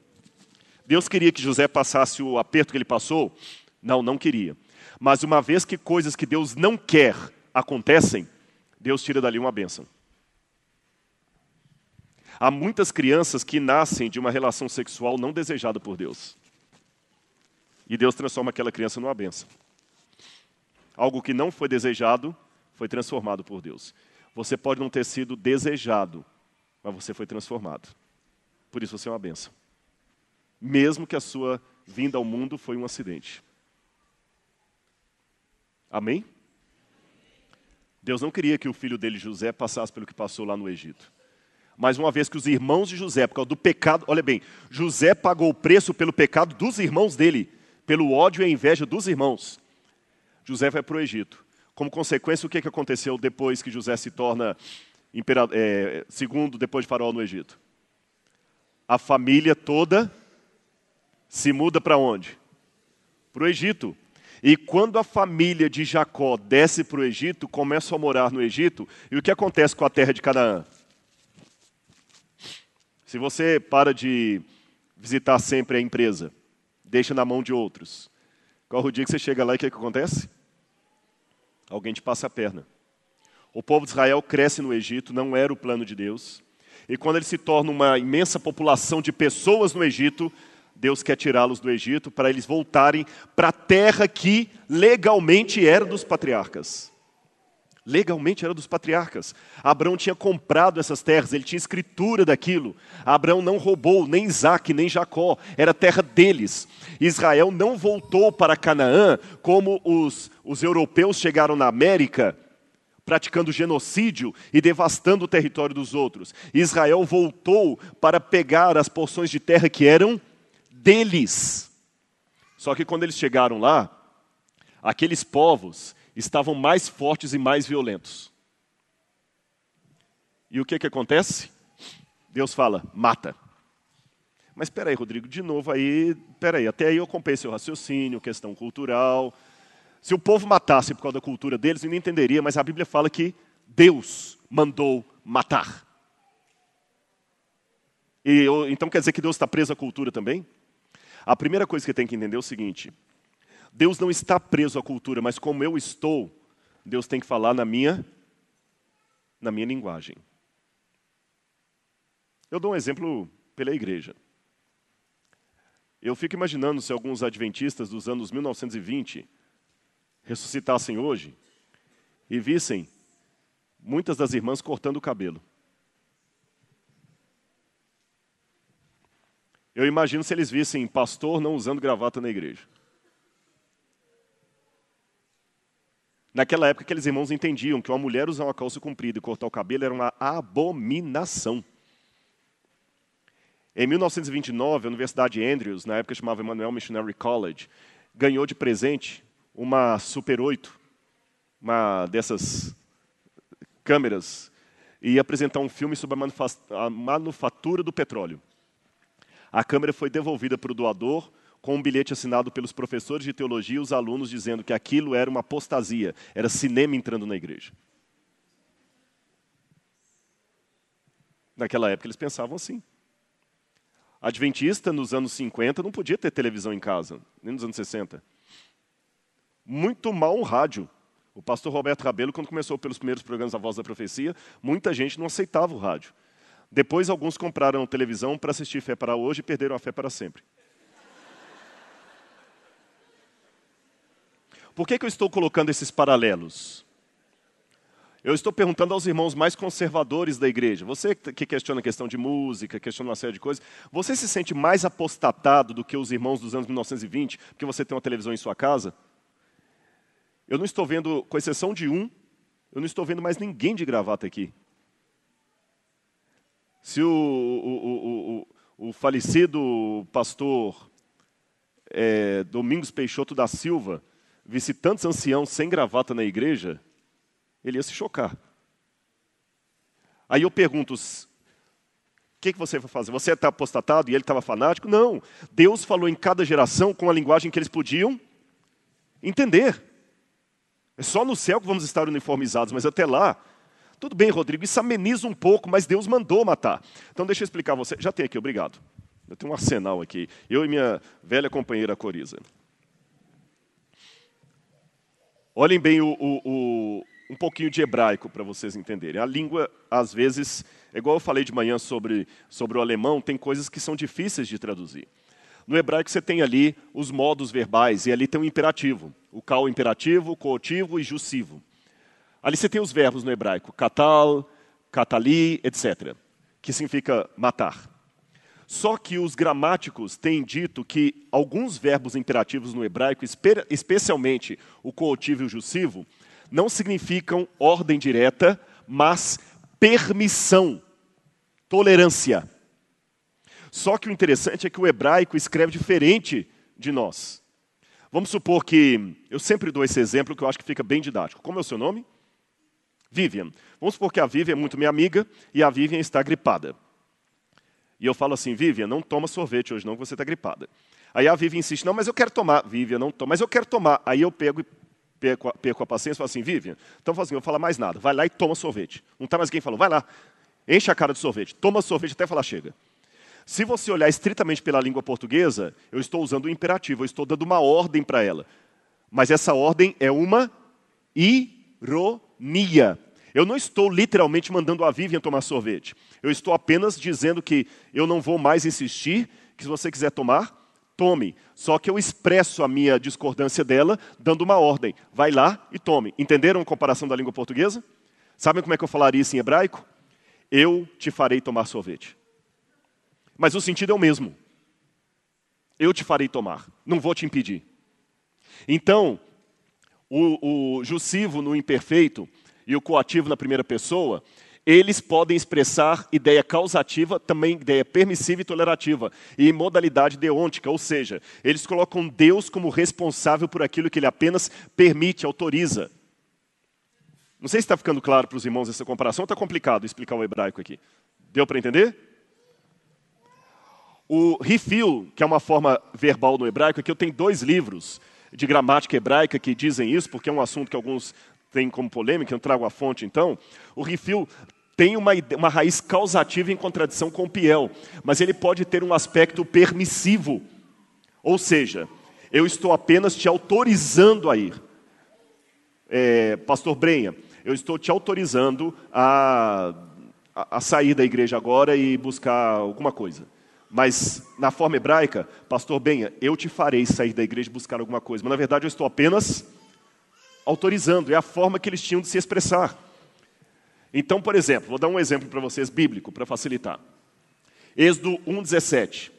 Deus queria que José passasse o aperto que ele passou? Não, não queria. Mas uma vez que coisas que Deus não quer acontecem, Deus tira dali uma bênção. Há muitas crianças que nascem de uma relação sexual não desejada por Deus. E Deus transforma aquela criança numa bênção. Algo que não foi desejado foi transformado por Deus. Você pode não ter sido desejado, mas você foi transformado. Por isso você é uma bênção. Mesmo que a sua vinda ao mundo foi um acidente. Amém? Deus não queria que o filho dele, José, passasse pelo que passou lá no Egito. Mas uma vez que os irmãos de José, por causa do pecado, olha bem, José pagou o preço pelo pecado dos irmãos dele, pelo ódio e a inveja dos irmãos. José vai para o Egito. Como consequência, o que aconteceu depois que José se torna segundo depois de Faraó no Egito? A família toda se muda para onde? Para o Egito. E quando a família de Jacó desce para o Egito, começam a morar no Egito, e o que acontece com a terra de Canaã? Se você para de visitar sempre a empresa, deixa na mão de outros, corre o dia que você chega lá e o que acontece? Alguém te passa a perna. O povo de Israel cresce no Egito, não era o plano de Deus. E quando ele se torna uma imensa população de pessoas no Egito, Deus quer tirá-los do Egito para eles voltarem para a terra que legalmente era dos patriarcas. Legalmente era dos patriarcas. Abraão tinha comprado essas terras, ele tinha escritura daquilo. Abraão não roubou nem Isaac, nem Jacó, era terra deles. Israel não voltou para Canaã como os europeus chegaram na América, praticando genocídio e devastando o território dos outros. Israel voltou para pegar as porções de terra que eram deles. Só que quando eles chegaram lá, aqueles povos estavam mais fortes e mais violentos. E o que acontece? Deus fala, mata. Mas espera aí, Rodrigo, de novo aí, até aí eu acompanhei seu raciocínio, questão cultural. Se o povo matasse por causa da cultura deles, eu não entenderia, mas a Bíblia fala que Deus mandou matar. Então quer dizer que Deus está preso à cultura também? A primeira coisa que tem que entender é o seguinte: Deus não está preso à cultura, mas como eu estou, Deus tem que falar na minha linguagem. Eu dou um exemplo pela igreja. Eu fico imaginando se alguns adventistas dos anos 1920 ressuscitassem hoje e vissem muitas das irmãs cortando o cabelo. Eu imagino se eles vissem pastor não usando gravata na igreja. Naquela época, aqueles irmãos entendiam que uma mulher usar uma calça comprida e cortar o cabelo era uma abominação. Em 1929, a Universidade Andrews, na época chamava Emmanuel Missionary College, ganhou de presente uma Super 8, uma dessas câmeras, e ia apresentar um filme sobre a manufatura do petróleo. A câmera foi devolvida para o doador com um bilhete assinado pelos professores de teologia e os alunos dizendo que aquilo era uma apostasia, era cinema entrando na igreja. Naquela época eles pensavam assim. Adventista, nos anos 50, não podia ter televisão em casa, nem nos anos 60. Muito mal um rádio. O pastor Roberto Rabelo, quando começou pelos primeiros programas da Voz da Profecia, muita gente não aceitava o rádio. Depois, alguns compraram televisão para assistir Fé para Hoje e perderam a fé para sempre. Por que eu estou colocando esses paralelos? Eu estou perguntando aos irmãos mais conservadores da igreja. Você que questiona a questão de música, questiona uma série de coisas, você se sente mais apostatado do que os irmãos dos anos 1920, porque você tem uma televisão em sua casa? Eu não estou vendo, com exceção de um, eu não estou vendo mais ninguém de gravata aqui. Se o falecido pastor Domingos Peixoto da Silva visse tantos anciãos sem gravata na igreja, ele ia se chocar. Aí eu pergunto, o que você vai fazer? Você está apostatado e ele estava fanático? Não. Deus falou em cada geração com a linguagem que eles podiam entender. É só no céu que vamos estar uniformizados, mas até lá, tudo bem, Rodrigo, isso ameniza um pouco, mas Deus mandou matar. Então deixa eu explicar a você. Já tem aqui, obrigado. Eu tenho um arsenal aqui. Eu e minha velha companheira Coriza. Olhem bem um pouquinho de hebraico para vocês entenderem. A língua, às vezes, é igual eu falei de manhã sobre o alemão, tem coisas que são difíceis de traduzir. No hebraico você tem ali os modos verbais, e ali tem um imperativo. O cal imperativo, o coativo e jussivo. Ali você tem os verbos no hebraico, katal, katali, etc., que significa matar. Só que os gramáticos têm dito que alguns verbos imperativos no hebraico, especialmente o coativo e o jussivo, não significam ordem direta, mas permissão, tolerância. Só que o interessante é que o hebraico escreve diferente de nós. Vamos supor que, eu sempre dou esse exemplo que eu acho que fica bem didático. Como é o seu nome? Vivian. Vamos supor que a Vivian é muito minha amiga e a Vivian está gripada. E eu falo assim, Vivian, não toma sorvete hoje não, que você está gripada. Aí a Vivian insiste, não, mas eu quero tomar. Vivian, não toma, mas eu quero tomar. Aí eu perco a paciência e falo assim, Vivian, então eu vou falar mais nada. Vai lá e toma sorvete. Não está mais quem falou, vai lá, enche a cara de sorvete. Toma sorvete até falar chega. Se você olhar estritamente pela língua portuguesa, eu estou usando o imperativo, eu estou dando uma ordem para ela. Mas essa ordem é uma ironia. Eu não estou literalmente mandando a Vivian tomar sorvete. Eu estou apenas dizendo que eu não vou mais insistir, que se você quiser tomar, tome. Só que eu expresso a minha discordância dela, dando uma ordem. Vai lá e tome. Entenderam a comparação da língua portuguesa? Sabem como é que eu falaria isso em hebraico? Eu te farei tomar sorvete. Mas o sentido é o mesmo. Eu te farei tomar, não vou te impedir. Então, o jussivo no imperfeito e o coativo na primeira pessoa, eles podem expressar ideia causativa, também ideia permissiva e tolerativa, e modalidade deôntica, ou seja, eles colocam Deus como responsável por aquilo que ele apenas permite, autoriza. Não sei se está ficando claro para os irmãos essa comparação, ou está complicado explicar o hebraico aqui. Deu para entender? O refill, que é uma forma verbal no hebraico, aqui eu tenho 2 livros de gramática hebraica que dizem isso, porque é um assunto que alguns têm como polêmica, eu trago a fonte então. O refill tem uma raiz causativa em contradição com o piel, mas ele pode ter um aspecto permissivo. Ou seja, eu estou apenas te autorizando a ir. Pastor Brenha, eu estou te autorizando a sair da igreja agora e buscar alguma coisa. Mas, na forma hebraica, pastor Benha, eu te farei sair da igreja e buscar alguma coisa. Mas, na verdade, eu estou apenas autorizando. É a forma que eles tinham de se expressar. Então, por exemplo, vou dar um exemplo para vocês, bíblico, para facilitar. Êxodo 1,17.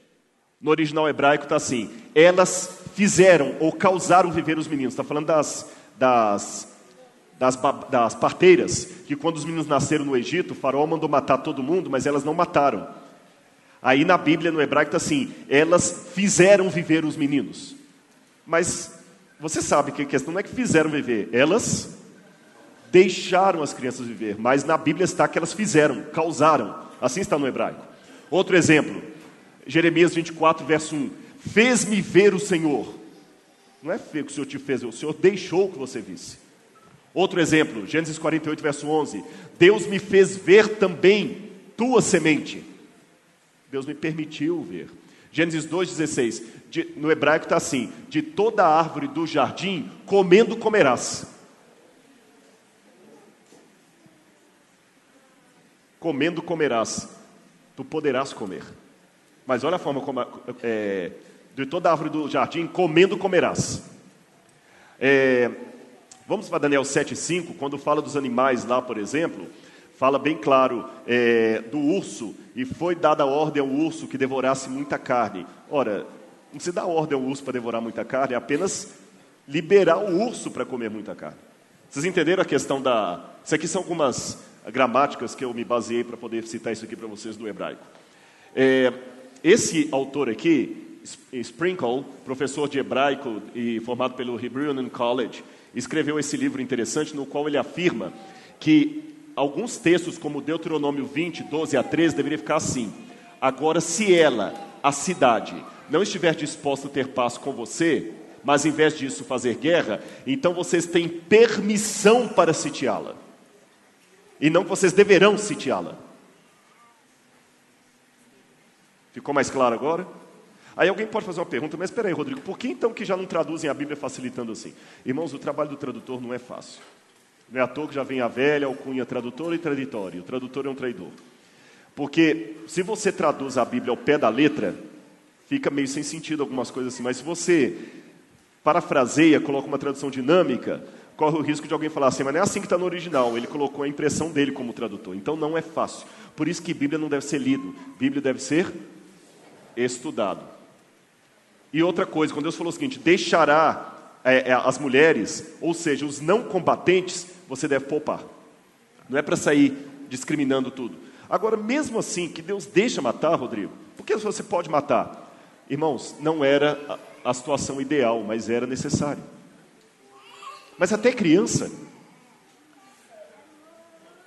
No original hebraico está assim. Elas fizeram ou causaram viver os meninos. Está falando das parteiras, que quando os meninos nasceram no Egito, o faraó mandou matar todo mundo, mas elas não mataram. Aí na Bíblia, no hebraico, está assim: elas fizeram viver os meninos. Mas você sabe que a questão não é que fizeram viver, elas deixaram as crianças viver. Mas na Bíblia está que elas fizeram, causaram. Assim está no hebraico. Outro exemplo, Jeremias 24, verso 1. Fez-me ver o Senhor. Não é ver que o Senhor te fez, o Senhor deixou que você visse. Outro exemplo, Gênesis 48, verso 11. Deus me fez ver também tua semente. Deus me permitiu ver. Gênesis 2,16. No hebraico está assim: de toda árvore do jardim, comendo comerás. Comendo comerás. Tu poderás comer. Mas olha a forma como... de toda árvore do jardim, comendo comerás. Vamos para Daniel 7,5, quando fala dos animais lá, por exemplo, fala bem claro do urso, e foi dada a ordem ao urso que devorasse muita carne. Ora, não se dá ordem ao urso para devorar muita carne, é apenas liberar o urso para comer muita carne. Vocês entenderam a questão da... Isso aqui são algumas gramáticas que eu me baseei para poder citar isso aqui para vocês do hebraico. Esse autor aqui, Sprinkle, professor de hebraico e formado pelo Hebrew Union College, escreveu esse livro interessante no qual ele afirma que alguns textos, como Deuteronômio 20, 12 a 13, deveriam ficar assim: agora, se ela, a cidade, não estiver disposta a ter paz com você, mas em vez disso fazer guerra, então vocês têm permissão para sitiá-la, e não que vocês deverão sitiá-la. Ficou mais claro agora? Aí alguém pode fazer uma pergunta: mas espera aí, Rodrigo, por que então que já não traduzem a Bíblia facilitando assim? Irmãos, o trabalho do tradutor não é fácil. Não é à toa que já vem a velha alcunha tradutor e traditório. O tradutor é um traidor. Porque se você traduz a Bíblia ao pé da letra, fica meio sem sentido algumas coisas assim. Mas se você parafraseia, coloca uma tradução dinâmica, corre o risco de alguém falar assim: mas não é assim que está no original. Ele colocou a impressão dele como tradutor. Então não é fácil. Por isso que Bíblia não deve ser lido. Bíblia deve ser estudado. E outra coisa, quando Deus falou o seguinte: deixará as mulheres, ou seja, os não combatentes, você deve poupar. Não é para sair discriminando tudo. Agora, mesmo assim, que Deus deixa matar, Rodrigo, por que você pode matar? Irmãos, não era a situação ideal, mas era necessário. Mas até criança.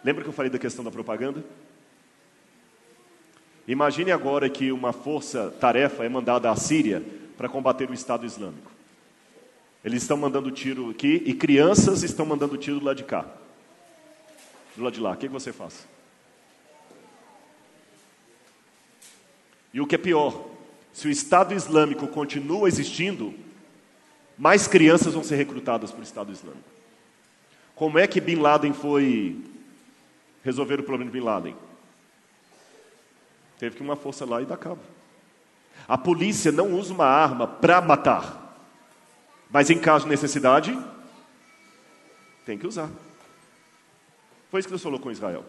Lembra que eu falei da questão da propaganda? Imagine agora que uma força-tarefa é mandada à Síria para combater o Estado Islâmico. Eles estão mandando tiro aqui e crianças estão mandando tiro do lado de cá. Do lado de lá, o que você faz? E o que é pior, se o Estado Islâmico continua existindo, mais crianças vão ser recrutadas para o Estado Islâmico. Como é que Bin Laden foi resolver o problema de Bin Laden? Teve que uma força lá e dar cabo. A polícia não usa uma arma para matar, mas em caso de necessidade, tem que usar. Foi isso que Deus falou com Israel.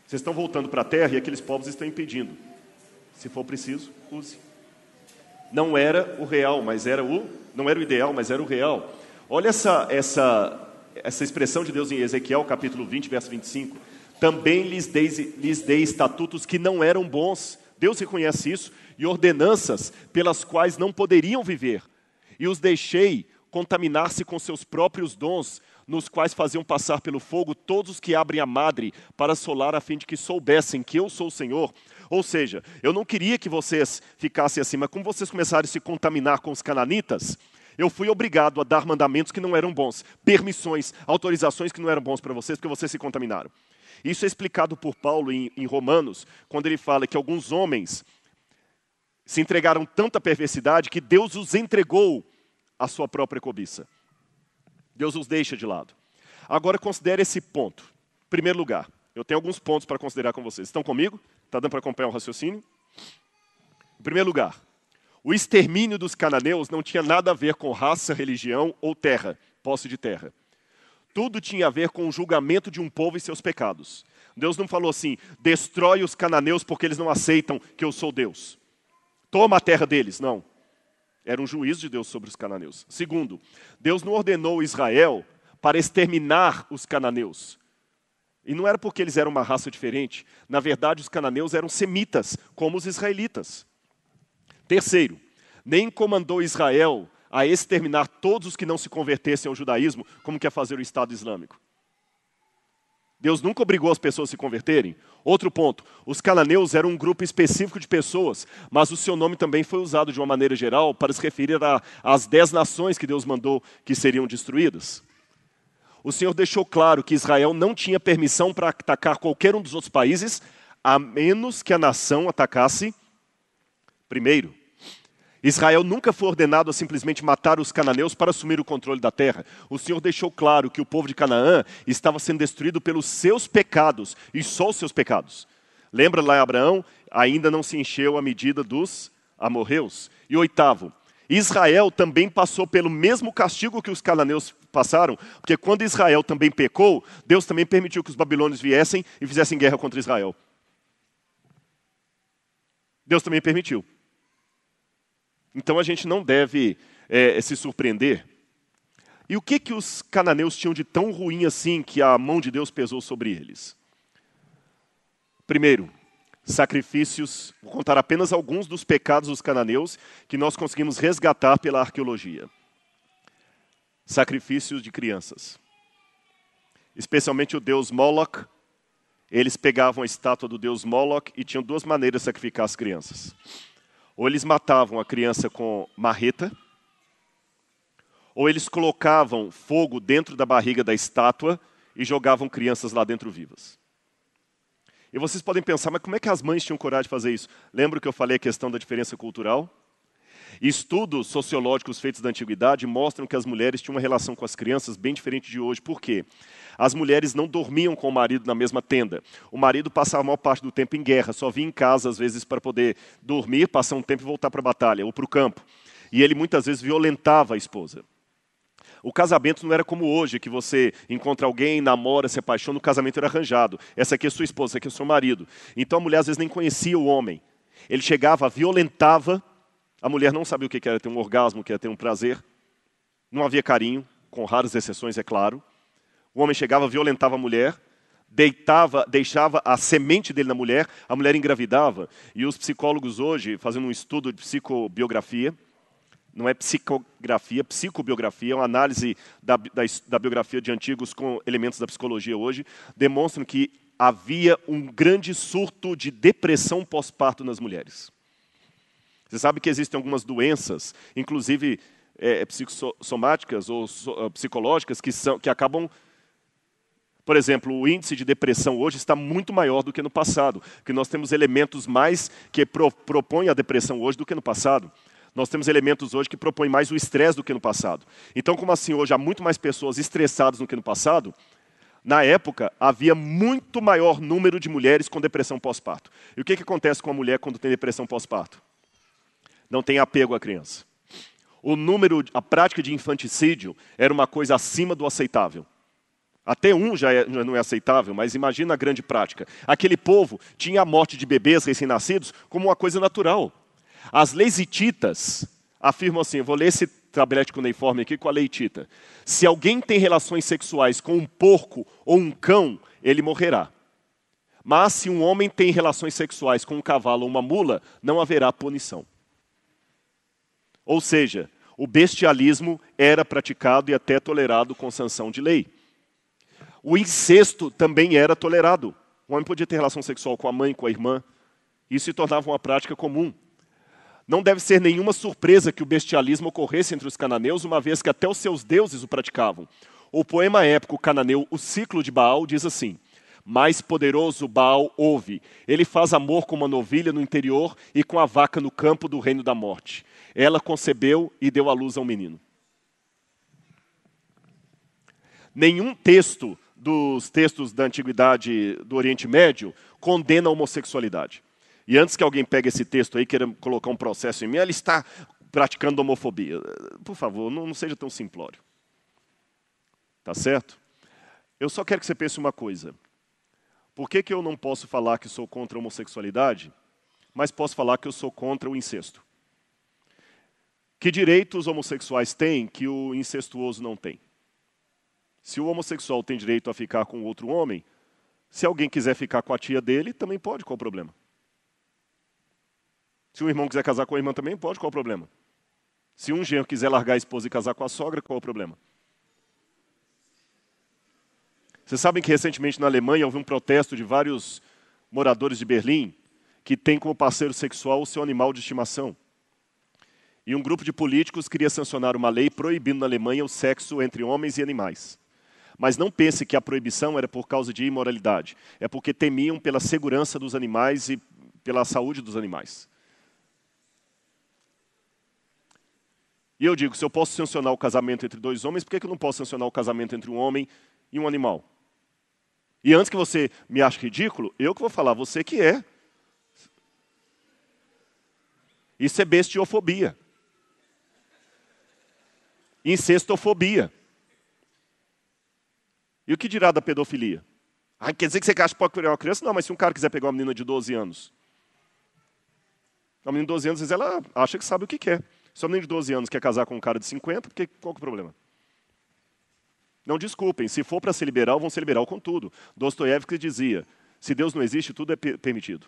Vocês estão voltando para a terra e aqueles povos estão impedindo. Se for preciso, use. Não era o real, mas era não era o ideal, mas era o real. Olha essa expressão de Deus em Ezequiel, capítulo 20, verso 25. Também lhes dei estatutos que não eram bons. Deus reconhece isso. E ordenanças pelas quais não poderiam viver. E os deixei contaminar-se com seus próprios dons, nos quais faziam passar pelo fogo todos os que abrem a madre para assolar, a fim de que soubessem que eu sou o Senhor. Ou seja, eu não queria que vocês ficassem assim, mas como vocês começaram a se contaminar com os cananitas, eu fui obrigado a dar mandamentos que não eram bons, permissões, autorizações que não eram bons para vocês, porque vocês se contaminaram. Isso é explicado por Paulo em Romanos, quando ele fala que alguns homens se entregaram tanta perversidade que Deus os entregou à sua própria cobiça. Deus os deixa de lado. Agora considere esse ponto. Em primeiro lugar, eu tenho alguns pontos para considerar com vocês. Estão comigo? Está dando para acompanhar o raciocínio? Em primeiro lugar, o extermínio dos cananeus não tinha nada a ver com raça, religião ou terra, posse de terra. Tudo tinha a ver com o julgamento de um povo e seus pecados. Deus não falou assim: destrói os cananeus porque eles não aceitam que eu sou Deus. Toma a terra deles. Não. Era um juízo de Deus sobre os cananeus. Segundo, Deus não ordenou Israel para exterminar os cananeus. E não era porque eles eram uma raça diferente. Na verdade, os cananeus eram semitas, como os israelitas. Terceiro, nem comandou Israel a exterminar todos os que não se convertessem ao judaísmo, como quer fazer o Estado Islâmico. Deus nunca obrigou as pessoas a se converterem. Outro ponto, os cananeus eram um grupo específico de pessoas, mas o seu nome também foi usado de uma maneira geral para se referir às 10 nações que Deus mandou que seriam destruídas. O Senhor deixou claro que Israel não tinha permissão para atacar qualquer um dos outros países, a menos que a nação atacasse primeiro. Israel nunca foi ordenado a simplesmente matar os cananeus para assumir o controle da terra. O Senhor deixou claro que o povo de Canaã estava sendo destruído pelos seus pecados, e só os seus pecados. Lembra lá em Abraão? Ainda não se encheu a medida dos amorreus. E oitavo, Israel também passou pelo mesmo castigo que os cananeus passaram, porque quando Israel também pecou, Deus também permitiu que os babilônios viessem e fizessem guerra contra Israel. Deus também permitiu. Então a gente não deve se surpreender. E o que os cananeus tinham de tão ruim assim que a mão de Deus pesou sobre eles? Primeiro, sacrifícios. Vou contar apenas alguns dos pecados dos cananeus que nós conseguimos resgatar pela arqueologia. Sacrifícios de crianças. Especialmente o deus Moloch. Eles pegavam a estátua do deus Moloch e tinham duas maneiras de sacrificar as crianças. Ou eles matavam a criança com marreta, ou eles colocavam fogo dentro da barriga da estátua e jogavam crianças lá dentro vivas. E vocês podem pensar, mas como é que as mães tinham coragem de fazer isso? Lembra que eu falei a questão da diferença cultural? Estudos sociológicos feitos da antiguidade mostram que as mulheres tinham uma relação com as crianças bem diferente de hoje. Por quê? As mulheres não dormiam com o marido na mesma tenda. O marido passava a maior parte do tempo em guerra, só vinha em casa às vezes para poder dormir, passar um tempo e voltar para a batalha ou para o campo. E ele muitas vezes violentava a esposa. O casamento não era como hoje, que você encontra alguém, namora, se apaixona, o casamento era arranjado. Essa aqui é sua esposa, essa aqui é seu marido. Então a mulher às vezes nem conhecia o homem. Ele chegava, violentava. A mulher não sabia o que era ter um orgasmo, o que era ter um prazer. Não havia carinho, com raras exceções, é claro. O homem chegava, violentava a mulher, deixava a semente dele na mulher, a mulher engravidava. E os psicólogos hoje, fazendo um estudo de psicobiografia, não é psicografia, psicobiografia, é uma análise da biografia de antigos com elementos da psicologia hoje, demonstram que havia um grande surto de depressão pós-parto nas mulheres. Você sabe que existem algumas doenças, inclusive psicossomáticas ou psicológicas, que acabam... Por exemplo, o índice de depressão hoje está muito maior do que no passado, porque nós temos elementos mais que propõem a depressão hoje do que no passado. Nós temos elementos hoje que propõem mais o estresse do que no passado. Então, como assim hoje há muito mais pessoas estressadas do que no passado, na época havia muito maior número de mulheres com depressão pós-parto. E o que acontece com a mulher quando tem depressão pós-parto? Não tem apego à criança. A prática de infanticídio era uma coisa acima do aceitável. Até já não é aceitável, mas imagina a grande prática. Aquele povo tinha a morte de bebês recém-nascidos como uma coisa natural. As leis hititas afirmam assim, eu vou ler esse tablete cuneiforme aqui com a lei hitita. Se alguém tem relações sexuais com um porco ou um cão, ele morrerá. Mas se um homem tem relações sexuais com um cavalo ou uma mula, não haverá punição. Ou seja, o bestialismo era praticado e até tolerado com sanção de lei. O incesto também era tolerado. O homem podia ter relação sexual com a mãe, com a irmã. Isso se tornava uma prática comum. Não deve ser nenhuma surpresa que o bestialismo ocorresse entre os cananeus, uma vez que até os seus deuses o praticavam. O poema épico cananeu, O Ciclo de Baal, diz assim: mais poderoso Baal ouve. Ele faz amor com uma novilha no interior e com a vaca no campo do reino da morte. Ela concebeu e deu à luz a um menino. Nenhum texto dos textos da antiguidade do Oriente Médio condena a homossexualidade. E antes que alguém pegue esse texto aí e queira colocar um processo em mim, ele está praticando homofobia. Por favor, não seja tão simplório. Tá certo? Eu só quero que você pense uma coisa. Por que eu não posso falar que sou contra a homossexualidade, mas posso falar que eu sou contra o incesto? Que direitos os homossexuais têm que o incestuoso não tem? Se o homossexual tem direito a ficar com outro homem, Se alguém quiser ficar com a tia dele, também pode, qual o problema? Se um irmão quiser casar com a irmã, também pode, qual o problema? Se um genro quiser largar a esposa e casar com a sogra, qual o problema? Vocês sabem que recentemente na Alemanha houve um protesto de vários moradores de Berlim que têm como parceiro sexual o seu animal de estimação. E um grupo de políticos queria sancionar uma lei proibindo na Alemanha o sexo entre homens e animais. Mas não pense que a proibição era por causa de imoralidade. É porque temiam pela segurança dos animais e pela saúde dos animais. E eu digo, se eu posso sancionar o casamento entre dois homens, por que eu não posso sancionar o casamento entre um homem e um animal? E antes que você me ache ridículo, eu que vou falar, você que é. Isso é bestiofobia. Incestofobia. E o que dirá da pedofilia? Ah, quer dizer que você acha que pode pegar uma criança? Não, mas se um cara quiser pegar uma menina de 12 anos. Uma menina de 12 anos, às vezes ela acha que sabe o que quer. Se uma menina de 12 anos quer casar com um cara de 50, qual que é o problema? Não desculpem, se for para ser liberal, vão ser liberal com tudo. Dostoiévski dizia, se Deus não existe, tudo é permitido.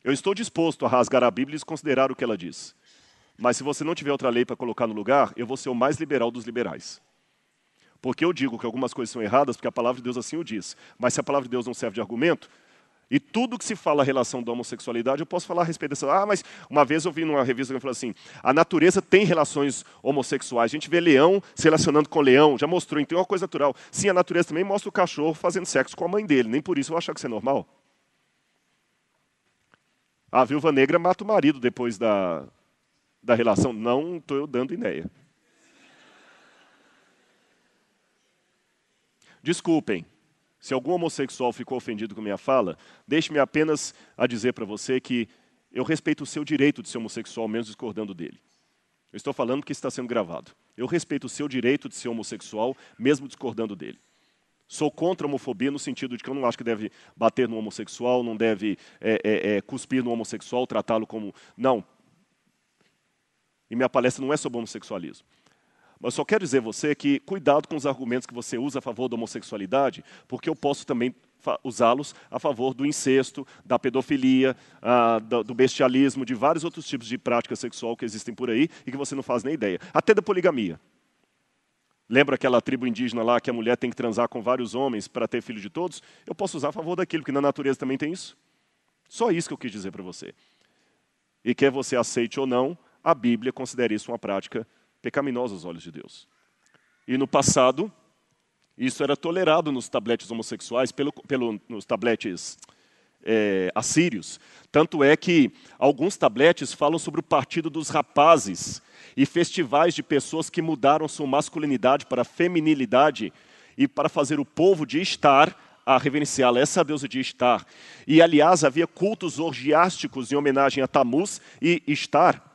Eu estou disposto a rasgar a Bíblia e desconsiderar o que ela diz. Mas se você não tiver outra lei para colocar no lugar, eu vou ser o mais liberal dos liberais. Porque eu digo que algumas coisas são erradas, porque a palavra de Deus assim o diz. Mas se a palavra de Deus não serve de argumento, e tudo que se fala a relação da homossexualidade, eu posso falar a respeito dessa. Ah, mas uma vez eu vi numa revista que falou assim, a natureza tem relações homossexuais. A gente vê leão se relacionando com leão, já mostrou, então é uma coisa natural. Sim, a natureza também mostra o cachorro fazendo sexo com a mãe dele, nem por isso eu acho que isso é normal. A viúva negra mata o marido depois da relação. Não estou eu dando ideia. Desculpem, se algum homossexual ficou ofendido com minha fala, deixe-me apenas a dizer para você que eu respeito o seu direito de ser homossexual, mesmo discordando dele. Eu estou falando que está sendo gravado. Eu respeito o seu direito de ser homossexual, mesmo discordando dele. Sou contra a homofobia no sentido de que eu não acho que deve bater no homossexual, não deve cuspir no homossexual, tratá-lo como... Não. E minha palestra não é sobre homossexualismo. Mas só quero dizer a você que cuidado com os argumentos que você usa a favor da homossexualidade, porque eu posso também usá-los a favor do incesto, da pedofilia, do bestialismo, de vários outros tipos de prática sexual que existem por aí e que você não faz nem ideia. Até da poligamia. Lembra aquela tribo indígena lá que a mulher tem que transar com vários homens para ter filho de todos? Eu posso usar a favor daquilo, porque na natureza também tem isso. Só isso que eu quis dizer para você. E quer você aceite ou não, a Bíblia considera isso uma prática pecaminosa aos olhos de Deus. E no passado, isso era tolerado nos tabletes homossexuais, nos tabletes assírios. Tanto é que alguns tabletes falam sobre o partido dos rapazes e festivais de pessoas que mudaram sua masculinidade para a feminilidade e para fazer o povo de Ishtar a reverenciá-la, essa deusa de Ishtar. E, aliás, havia cultos orgiásticos em homenagem a Tammuz e Ishtar.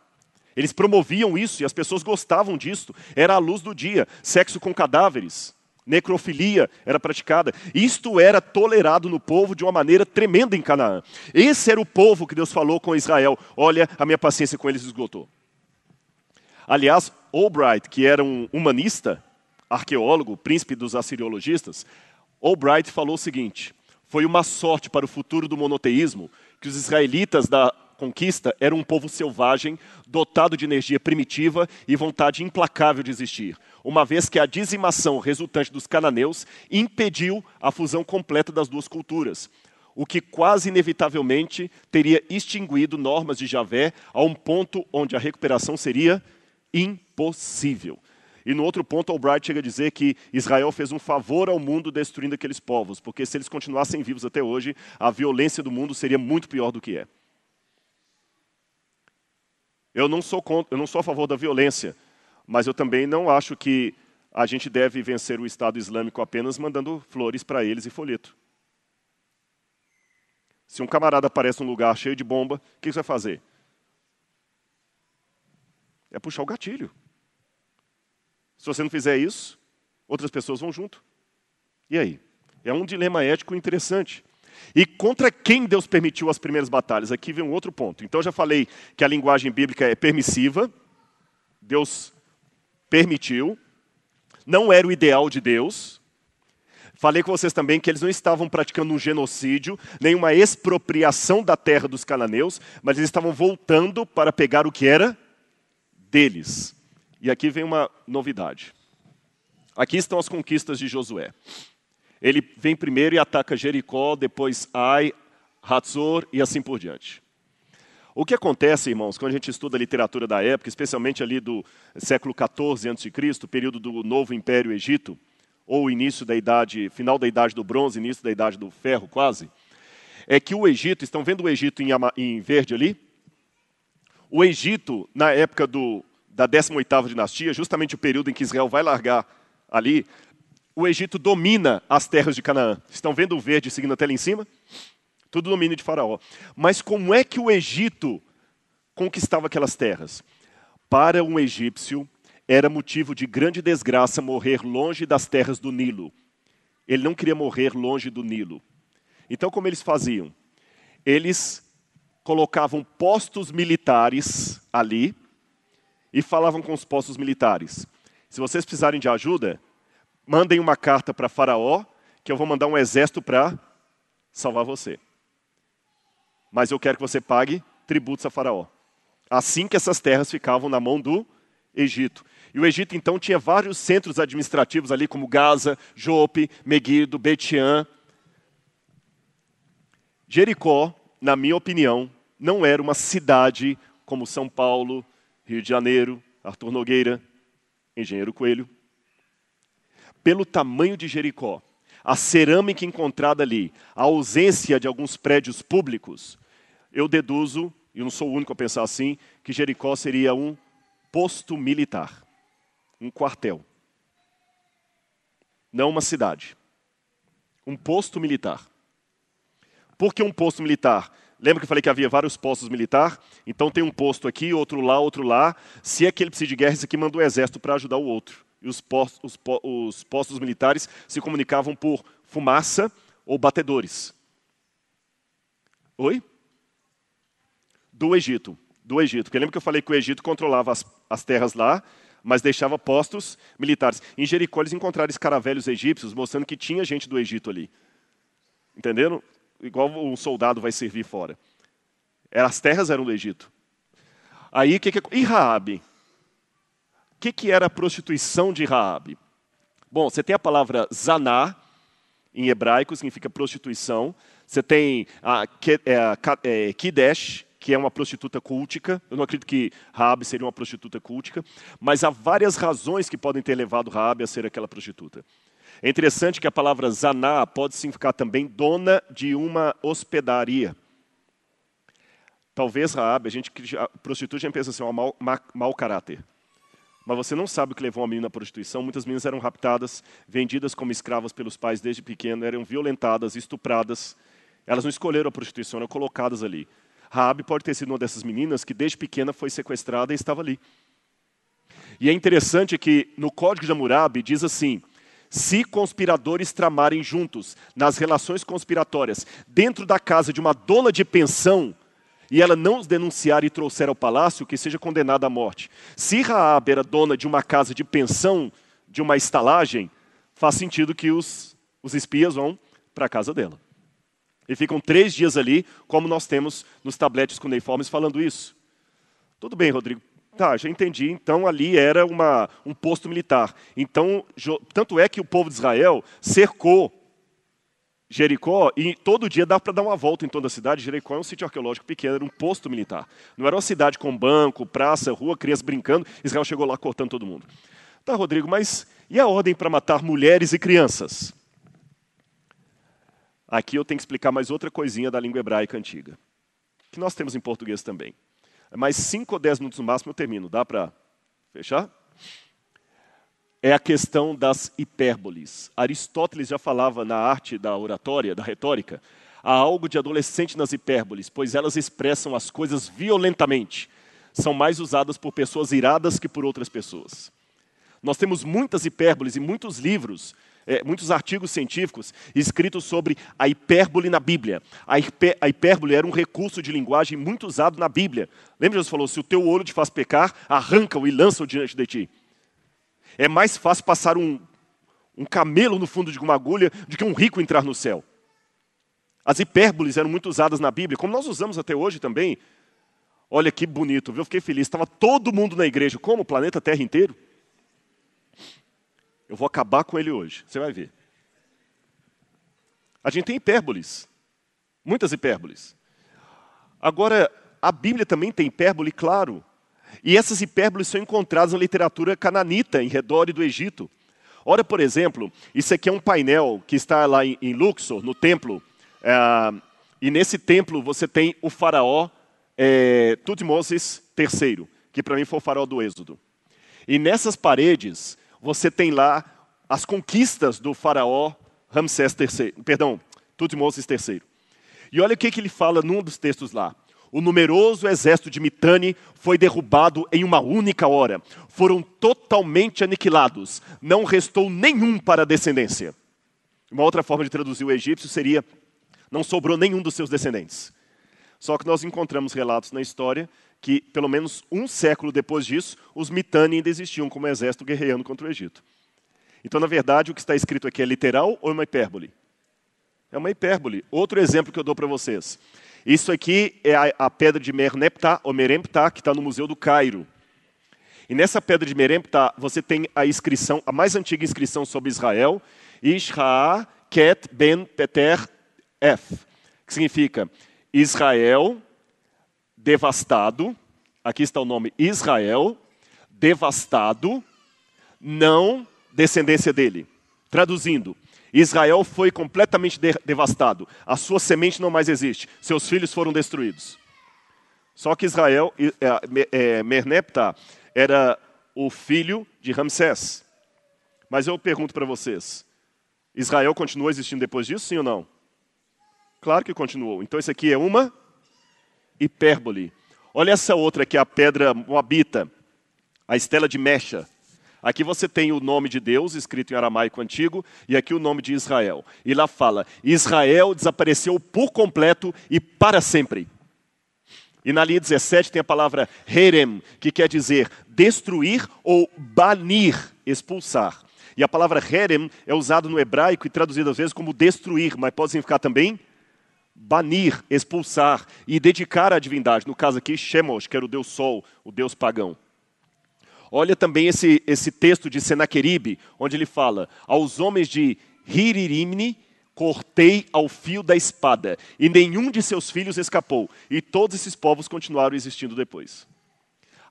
Eles promoviam isso e as pessoas gostavam disso. Era a luz do dia. Sexo com cadáveres, necrofilia era praticada. Isto era tolerado no povo de uma maneira tremenda em Canaã. Esse era o povo que Deus falou com Israel. Olha, a minha paciência com eles esgotou. Aliás, Albright, que era um humanista, arqueólogo, príncipe dos assiriologistas, Albright falou o seguinte, foi uma sorte para o futuro do monoteísmo que os israelitas da conquista era um povo selvagem, dotado de energia primitiva e vontade implacável de existir, uma vez que a dizimação resultante dos cananeus impediu a fusão completa das duas culturas, o que quase inevitavelmente teria extinguido normas de Javé a um ponto onde a recuperação seria impossível. E no outro ponto, Albright chega a dizer que Israel fez um favor ao mundo destruindo aqueles povos, porque se eles continuassem vivos até hoje, a violência do mundo seria muito pior do que é. Eu não sou a favor da violência, mas eu também não acho que a gente deve vencer o Estado Islâmico apenas mandando flores para eles e folheto. Se um camarada aparece num lugar cheio de bomba, o que você vai fazer? É puxar o gatilho. Se você não fizer isso, outras pessoas vão junto. E aí? É um dilema ético interessante. E contra quem Deus permitiu as primeiras batalhas? Aqui vem um outro ponto. Então, eu já falei que a linguagem bíblica é permissiva. Deus permitiu. Não era o ideal de Deus. Falei com vocês também que eles não estavam praticando um genocídio, nem uma expropriação da terra dos cananeus, mas eles estavam voltando para pegar o que era deles. E aqui vem uma novidade. Aqui estão as conquistas de Josué. Ele vem primeiro e ataca Jericó, depois Ai, Hatzor e assim por diante. O que acontece, irmãos, quando a gente estuda a literatura da época, especialmente ali do século XIV a.C., período do Novo Império Egito, ou início da idade, final da idade do bronze, início da idade do ferro quase, é que o Egito, estão vendo o Egito em verde ali? O Egito, na época da 18ª dinastia, justamente o período em que Israel vai largar ali, o Egito domina as terras de Canaã. Estão vendo o verde seguindo até lá em cima? Tudo domínio de Faraó. Mas como é que o Egito conquistava aquelas terras? Para um egípcio, era motivo de grande desgraça morrer longe das terras do Nilo. Ele não queria morrer longe do Nilo. Então, como eles faziam? Eles colocavam postos militares ali e falavam com os postos militares: se vocês precisarem de ajuda, mandem uma carta para Faraó, que eu vou mandar um exército para salvar você. Mas eu quero que você pague tributos a Faraó. Assim que essas terras ficavam na mão do Egito. E o Egito, então, tinha vários centros administrativos ali, como Gaza, Jope, Meguido, Bet-Shean. Jericó, na minha opinião, não era uma cidade como São Paulo, Rio de Janeiro, Arthur Nogueira, Engenheiro Coelho. Pelo tamanho de Jericó, a cerâmica encontrada ali, a ausência de alguns prédios públicos, eu deduzo, e não sou o único a pensar assim, que Jericó seria um posto militar, um quartel. Não uma cidade. Um posto militar. Por que um posto militar? Lembra que eu falei que havia vários postos militares? Então tem um posto aqui, outro lá, outro lá. Se é que ele precisa de guerra, esse aqui manda o exército para ajudar o outro. E os postos militares se comunicavam por fumaça ou batedores. Oi? Do Egito. Porque lembra que eu falei que o Egito controlava as terras lá, mas deixava postos militares. Em Jericó eles encontraram escaravelhos egípcios, mostrando que tinha gente do Egito ali. Entenderam? Igual um soldado vai servir fora. As terras eram do Egito. Aí, e Raabe? O que era a prostituição de Raabe? Bom, você tem a palavra zaná, em hebraico, significa prostituição. Você tem a Kidesh, que é uma prostituta cultica. Eu não acredito que Raabe seria uma prostituta cultica, mas há várias razões que podem ter levado Raabe a ser aquela prostituta. É interessante que a palavra zaná pode significar também dona de uma hospedaria. Talvez Raabe, a prostituta já pensa assim, mau caráter. Mas você não sabe o que levou uma menina à prostituição. Muitas meninas eram raptadas, vendidas como escravas pelos pais desde pequeno, eram violentadas, estupradas. Elas não escolheram a prostituição, eram colocadas ali. Raabe pode ter sido uma dessas meninas que desde pequena foi sequestrada e estava ali. E é interessante que no Código de Hammurabi diz assim: se conspiradores tramarem juntos nas relações conspiratórias dentro da casa de uma dona de pensão, e ela não os denunciar e trouxer ao palácio, que seja condenada à morte. Se Raabe era dona de uma casa de pensão, de uma estalagem, faz sentido que os espias vão para a casa dela. E ficam 3 dias ali, como nós temos nos tabletes cuneiformes falando isso. Tudo bem, Rodrigo. Tá, já entendi. Então ali era um posto militar. Então, tanto é que o povo de Israel cercou Jericó, e todo dia dá para dar uma volta em toda a cidade. Jericó é um sítio arqueológico pequeno, era um posto militar. Não era uma cidade com banco, praça, rua, crianças brincando. Israel chegou lá cortando todo mundo. Tá, Rodrigo, mas e a ordem para matar mulheres e crianças? Aqui eu tenho que explicar mais outra coisinha da língua hebraica antiga, que nós temos em português também. Mais 5 ou 10 minutos no máximo eu termino. Dá para fechar? É a questão das hipérboles. Aristóteles já falava na arte da oratória, da retórica, há algo de adolescente nas hipérboles, pois elas expressam as coisas violentamente. São mais usadas por pessoas iradas que por outras pessoas. Nós temos muitas hipérboles e muitos livros, muitos artigos científicos escritos sobre a hipérbole na Bíblia. A hipérbole era um recurso de linguagem muito usado na Bíblia. Lembra que Jesus falou, se o teu olho te faz pecar, arranca-o e lança-o diante de ti. É mais fácil passar um um camelo no fundo de uma agulha, do que um rico entrar no céu. As hipérboles eram muito usadas na Bíblia, como nós usamos até hoje também. Olha que bonito, viu? Eu fiquei feliz. Estava todo mundo na igreja, como o planeta Terra inteiro. Eu vou acabar com ele hoje, você vai ver. A gente tem hipérboles, muitas hipérboles. Agora, a Bíblia também tem hipérbole, claro. E essas hipérboles são encontradas na literatura cananita, em redor do Egito. Ora, por exemplo, isso aqui é um painel que está lá em Luxor, no templo. E nesse templo você tem o faraó Tutmoses III, que para mim foi o faraó do Êxodo. E nessas paredes você tem lá as conquistas do faraó Tutmoses III. E olha o que ele fala num dos textos lá. O numeroso exército de Mitane foi derrubado em uma única hora. Foram totalmente aniquilados. Não restou nenhum para a descendência. Uma outra forma de traduzir o egípcio seria: não sobrou nenhum dos seus descendentes. Só que nós encontramos relatos na história que, pelo menos um século depois disso, os Mitane ainda existiam como exército guerreando contra o Egito. Então, na verdade, o que está escrito aqui é literal ou é uma hipérbole? É uma hipérbole. Outro exemplo que eu dou para vocês. Isso aqui é a pedra de Merneptah, ou Meremptah, que está no Museu do Cairo. E nessa pedra de Meremptah, você tem a inscrição, a mais antiga inscrição sobre Israel, Ishra Ket Ben Peter F, que significa Israel devastado, aqui está o nome Israel, devastado, não descendência dele. Traduzindo, Israel foi completamente devastado. A sua semente não mais existe. Seus filhos foram destruídos. Só que Merneptah era o filho de Ramsés. Mas eu pergunto para vocês, Israel continuou existindo depois disso, sim ou não? Claro que continuou. Então isso aqui é uma hipérbole. Olha essa outra aqui, a pedra moabita, a estela de Mecha. Aqui você tem o nome de Deus, escrito em aramaico antigo, e aqui o nome de Israel. E lá fala, Israel desapareceu por completo e para sempre. E na linha 17 tem a palavra herem, que quer dizer destruir ou banir, expulsar. E a palavra herem é usada no hebraico e traduzida às vezes como destruir, mas pode significar também banir, expulsar e dedicar à divindade. No caso aqui, Chemosh, que era o deus sol, o deus pagão. Olha também esse texto de Senaqueribe, onde ele fala, aos homens de Hiririmni cortei ao fio da espada, e nenhum de seus filhos escapou, e todos esses povos continuaram existindo depois.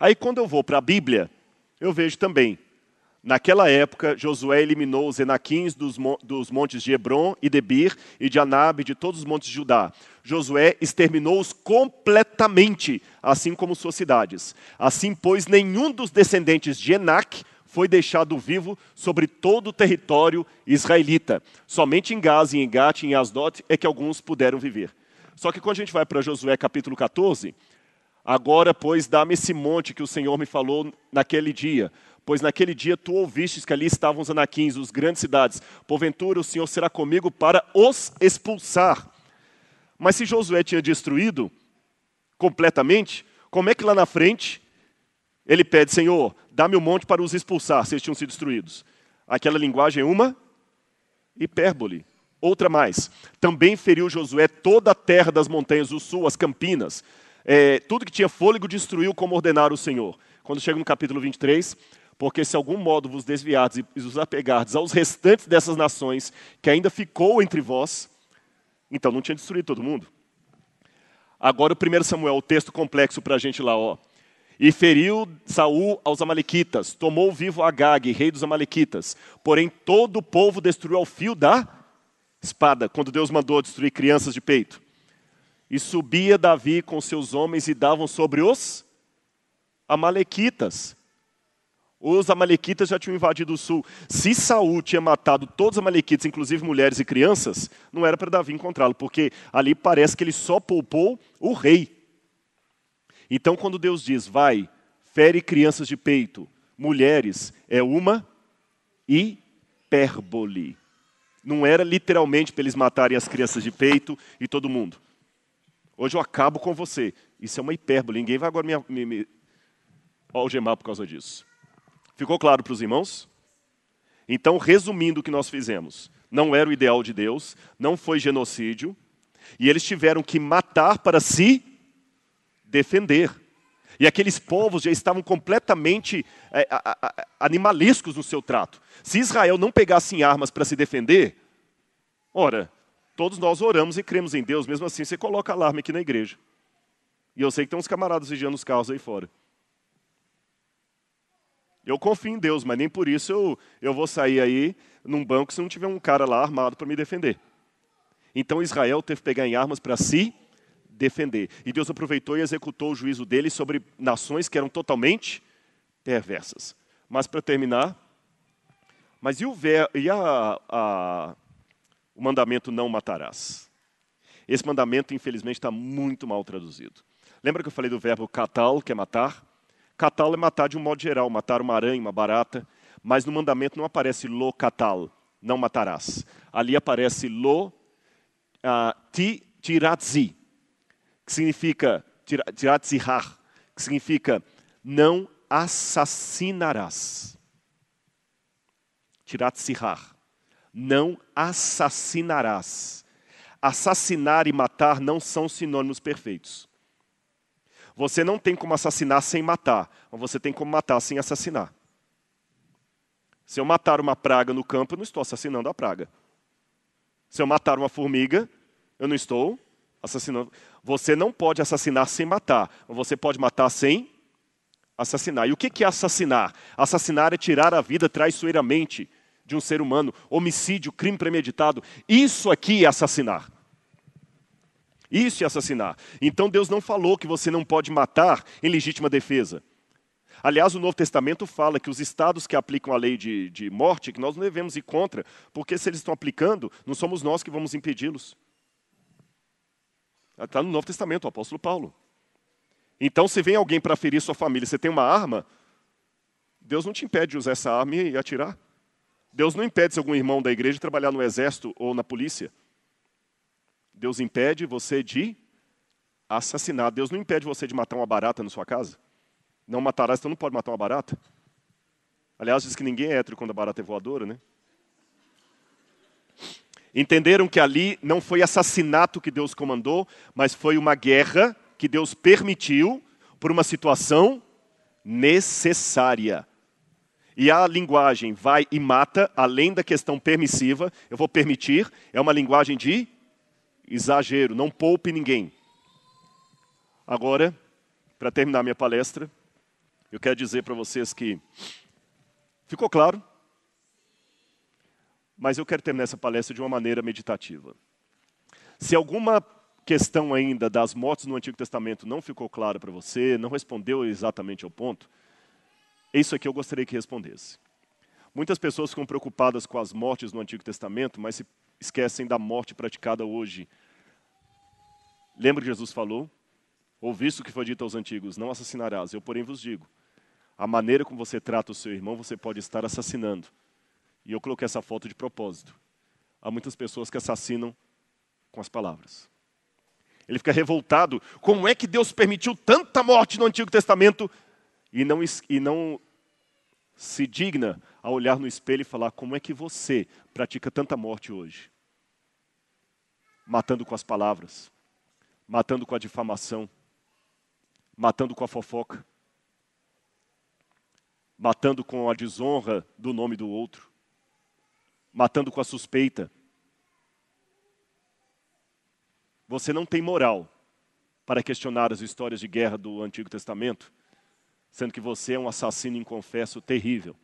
Aí quando eu vou para a Bíblia, eu vejo também, naquela época, Josué eliminou os Enaquins dos montes de Hebron e Debir, e de Anab, e de todos os montes de Judá. Josué exterminou-os completamente, assim como suas cidades. Assim, pois, nenhum dos descendentes de Enac foi deixado vivo sobre todo o território israelita. Somente em Gaza, em Gat e em Asdod é que alguns puderam viver. Só que quando a gente vai para Josué capítulo 14, agora, pois, dá-me esse monte que o Senhor me falou naquele dia. Pois naquele dia tu ouvistes que ali estavam os anaquins, os grandes cidades. Porventura o Senhor será comigo para os expulsar. Mas se Josué tinha destruído completamente, como é que lá na frente ele pede, Senhor, dá-me o monte para os expulsar, se eles tinham sido destruídos? Aquela linguagem é uma hipérbole. Outra mais. Também feriu Josué toda a terra das montanhas do sul, as campinas. Tudo que tinha fôlego destruiu como ordenara o Senhor. Quando chega no capítulo 23... Porque se algum modo vos desviardes e vos apegardes aos restantes dessas nações, que ainda ficou entre vós, então não tinha destruído todo mundo. Agora o 1 Samuel, o texto complexo para a gente lá, ó. E feriu Saul aos amalequitas, tomou vivo Agag, rei dos amalequitas. Porém todo o povo destruiu ao fio da espada, quando Deus mandou destruir crianças de peito. E subia Davi com seus homens e davam sobre os amalequitas. Os amalequitas já tinham invadido o sul. Se Saul tinha matado todos os amalequitas, inclusive mulheres e crianças, não era para Davi encontrá-lo, porque ali parece que ele só poupou o rei. Então, quando Deus diz, vai, fere crianças de peito, mulheres, é uma hipérbole. Não era literalmente para eles matarem as crianças de peito e todo mundo. Hoje eu acabo com você. Isso é uma hipérbole. Ninguém vai agora me algemar por causa disso. Ficou claro para os irmãos? Então, resumindo o que nós fizemos, não era o ideal de Deus, não foi genocídio, e eles tiveram que matar para se defender. E aqueles povos já estavam completamente animalescos no seu trato. Se Israel não pegasse em armas para se defender, ora, todos nós oramos e cremos em Deus, mesmo assim você coloca alarme aqui na igreja. E eu sei que tem uns camaradas vigiando os carros aí fora. Eu confio em Deus, mas nem por isso eu vou sair aí num banco se não tiver um cara lá armado para me defender. Então Israel teve que pegar em armas para se defender. E Deus aproveitou e executou o juízo dele sobre nações que eram totalmente perversas. Mas para terminar, mas o mandamento não matarás? Esse mandamento, infelizmente, está muito mal traduzido. Lembra que eu falei do verbo katal, que é matar? Katal é matar de um modo geral, matar uma aranha, uma barata, mas no mandamento não aparece lo katal, não matarás. Ali aparece lo tiratzi, que significa tiratzihar, que significa não assassinarás. Tiratzihar, não assassinarás. Assassinar e matar não são sinônimos perfeitos. Você não tem como assassinar sem matar, mas você tem como matar sem assassinar. Se eu matar uma praga no campo, eu não estou assassinando a praga. Se eu matar uma formiga, eu não estou assassinando. Você não pode assassinar sem matar, mas você pode matar sem assassinar. E o que é assassinar? Assassinar é tirar a vida traiçoeiramente de um ser humano. Homicídio, crime premeditado. Isso aqui é assassinar. Isso é assassinar. Então Deus não falou que você não pode matar em legítima defesa. Aliás, o Novo Testamento fala que os estados que aplicam a lei de morte, que nós não devemos ir contra, porque se eles estão aplicando, não somos nós que vamos impedi-los. Está no Novo Testamento, o apóstolo Paulo. Então, se vem alguém para ferir sua família, você tem uma arma, Deus não te impede de usar essa arma e atirar. Deus não impede se algum irmão da igreja trabalhar no exército ou na polícia. Deus impede você de assassinar. Deus não impede você de matar uma barata na sua casa. Não matarás, então não pode matar uma barata. Aliás, diz que ninguém é hétero quando a barata é voadora, né? Entenderam que ali não foi assassinato que Deus comandou, mas foi uma guerra que Deus permitiu por uma situação necessária. E a linguagem vai e mata, além da questão permissiva, eu vou permitir, é uma linguagem de exagero, não poupe ninguém. Agora, para terminar minha palestra, eu quero dizer para vocês que ficou claro, mas eu quero terminar essa palestra de uma maneira meditativa. Se alguma questão ainda das mortes no Antigo Testamento não ficou clara para você, não respondeu exatamente ao ponto, é isso aqui eu gostaria que respondesse. Muitas pessoas ficam preocupadas com as mortes no Antigo Testamento, mas se esquecem da morte praticada hoje. Lembra que Jesus falou? Ouviste o que foi dito aos antigos, não assassinarás. Eu, porém, vos digo, a maneira como você trata o seu irmão, você pode estar assassinando. E eu coloquei essa foto de propósito. Há muitas pessoas que assassinam com as palavras. Ele fica revoltado. Como é que Deus permitiu tanta morte no Antigo Testamento e não se digna a olhar no espelho e falar como é que você pratica tanta morte hoje? Matando com as palavras, matando com a difamação, matando com a fofoca, matando com a desonra do nome do outro, matando com a suspeita. Você não tem moral para questionar as histórias de guerra do Antigo Testamento, sendo que você é um assassino inconfesso terrível.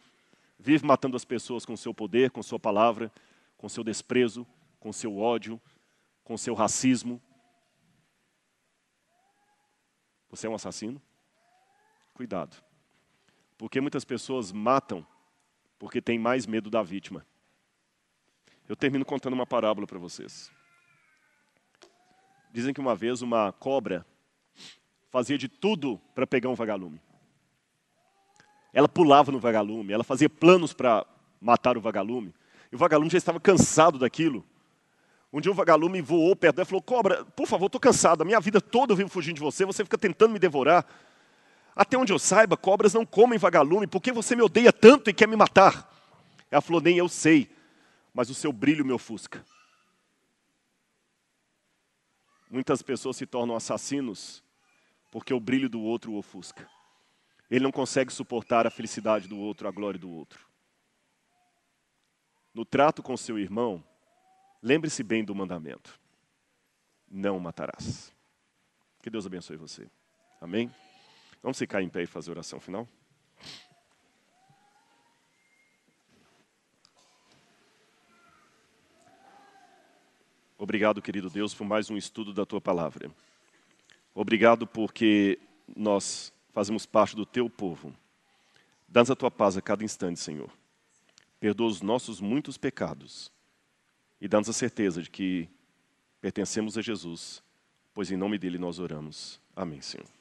Vive matando as pessoas com seu poder, com sua palavra, com seu desprezo, com seu ódio, com seu racismo. Você é um assassino? Cuidado. Porque muitas pessoas matam porque têm mais medo da vítima. Eu termino contando uma parábola para vocês. Dizem que uma vez uma cobra fazia de tudo para pegar um vagalume. Ela pulava no vagalume, ela fazia planos para matar o vagalume. E o vagalume já estava cansado daquilo. Um dia o vagalume voou perto dela e falou, cobra, por favor, estou cansado, a minha vida toda eu vivo fugindo de você, você fica tentando me devorar. Até onde eu saiba, cobras não comem vagalume, porque você me odeia tanto e quer me matar. Ela falou, nem eu sei, mas o seu brilho me ofusca. Muitas pessoas se tornam assassinos porque o brilho do outro o ofusca. Ele não consegue suportar a felicidade do outro, a glória do outro. No trato com seu irmão, lembre-se bem do mandamento. Não matarás. Que Deus abençoe você. Amém? Vamos ficar em pé e fazer a oração final? Obrigado, querido Deus, por mais um estudo da Tua Palavra. Obrigado porque nós fazemos parte do Teu povo. Dá-nos a Tua paz a cada instante, Senhor. Perdoa os nossos muitos pecados. E dá-nos a certeza de que pertencemos a Jesus, pois em nome dEle nós oramos. Amém, Senhor.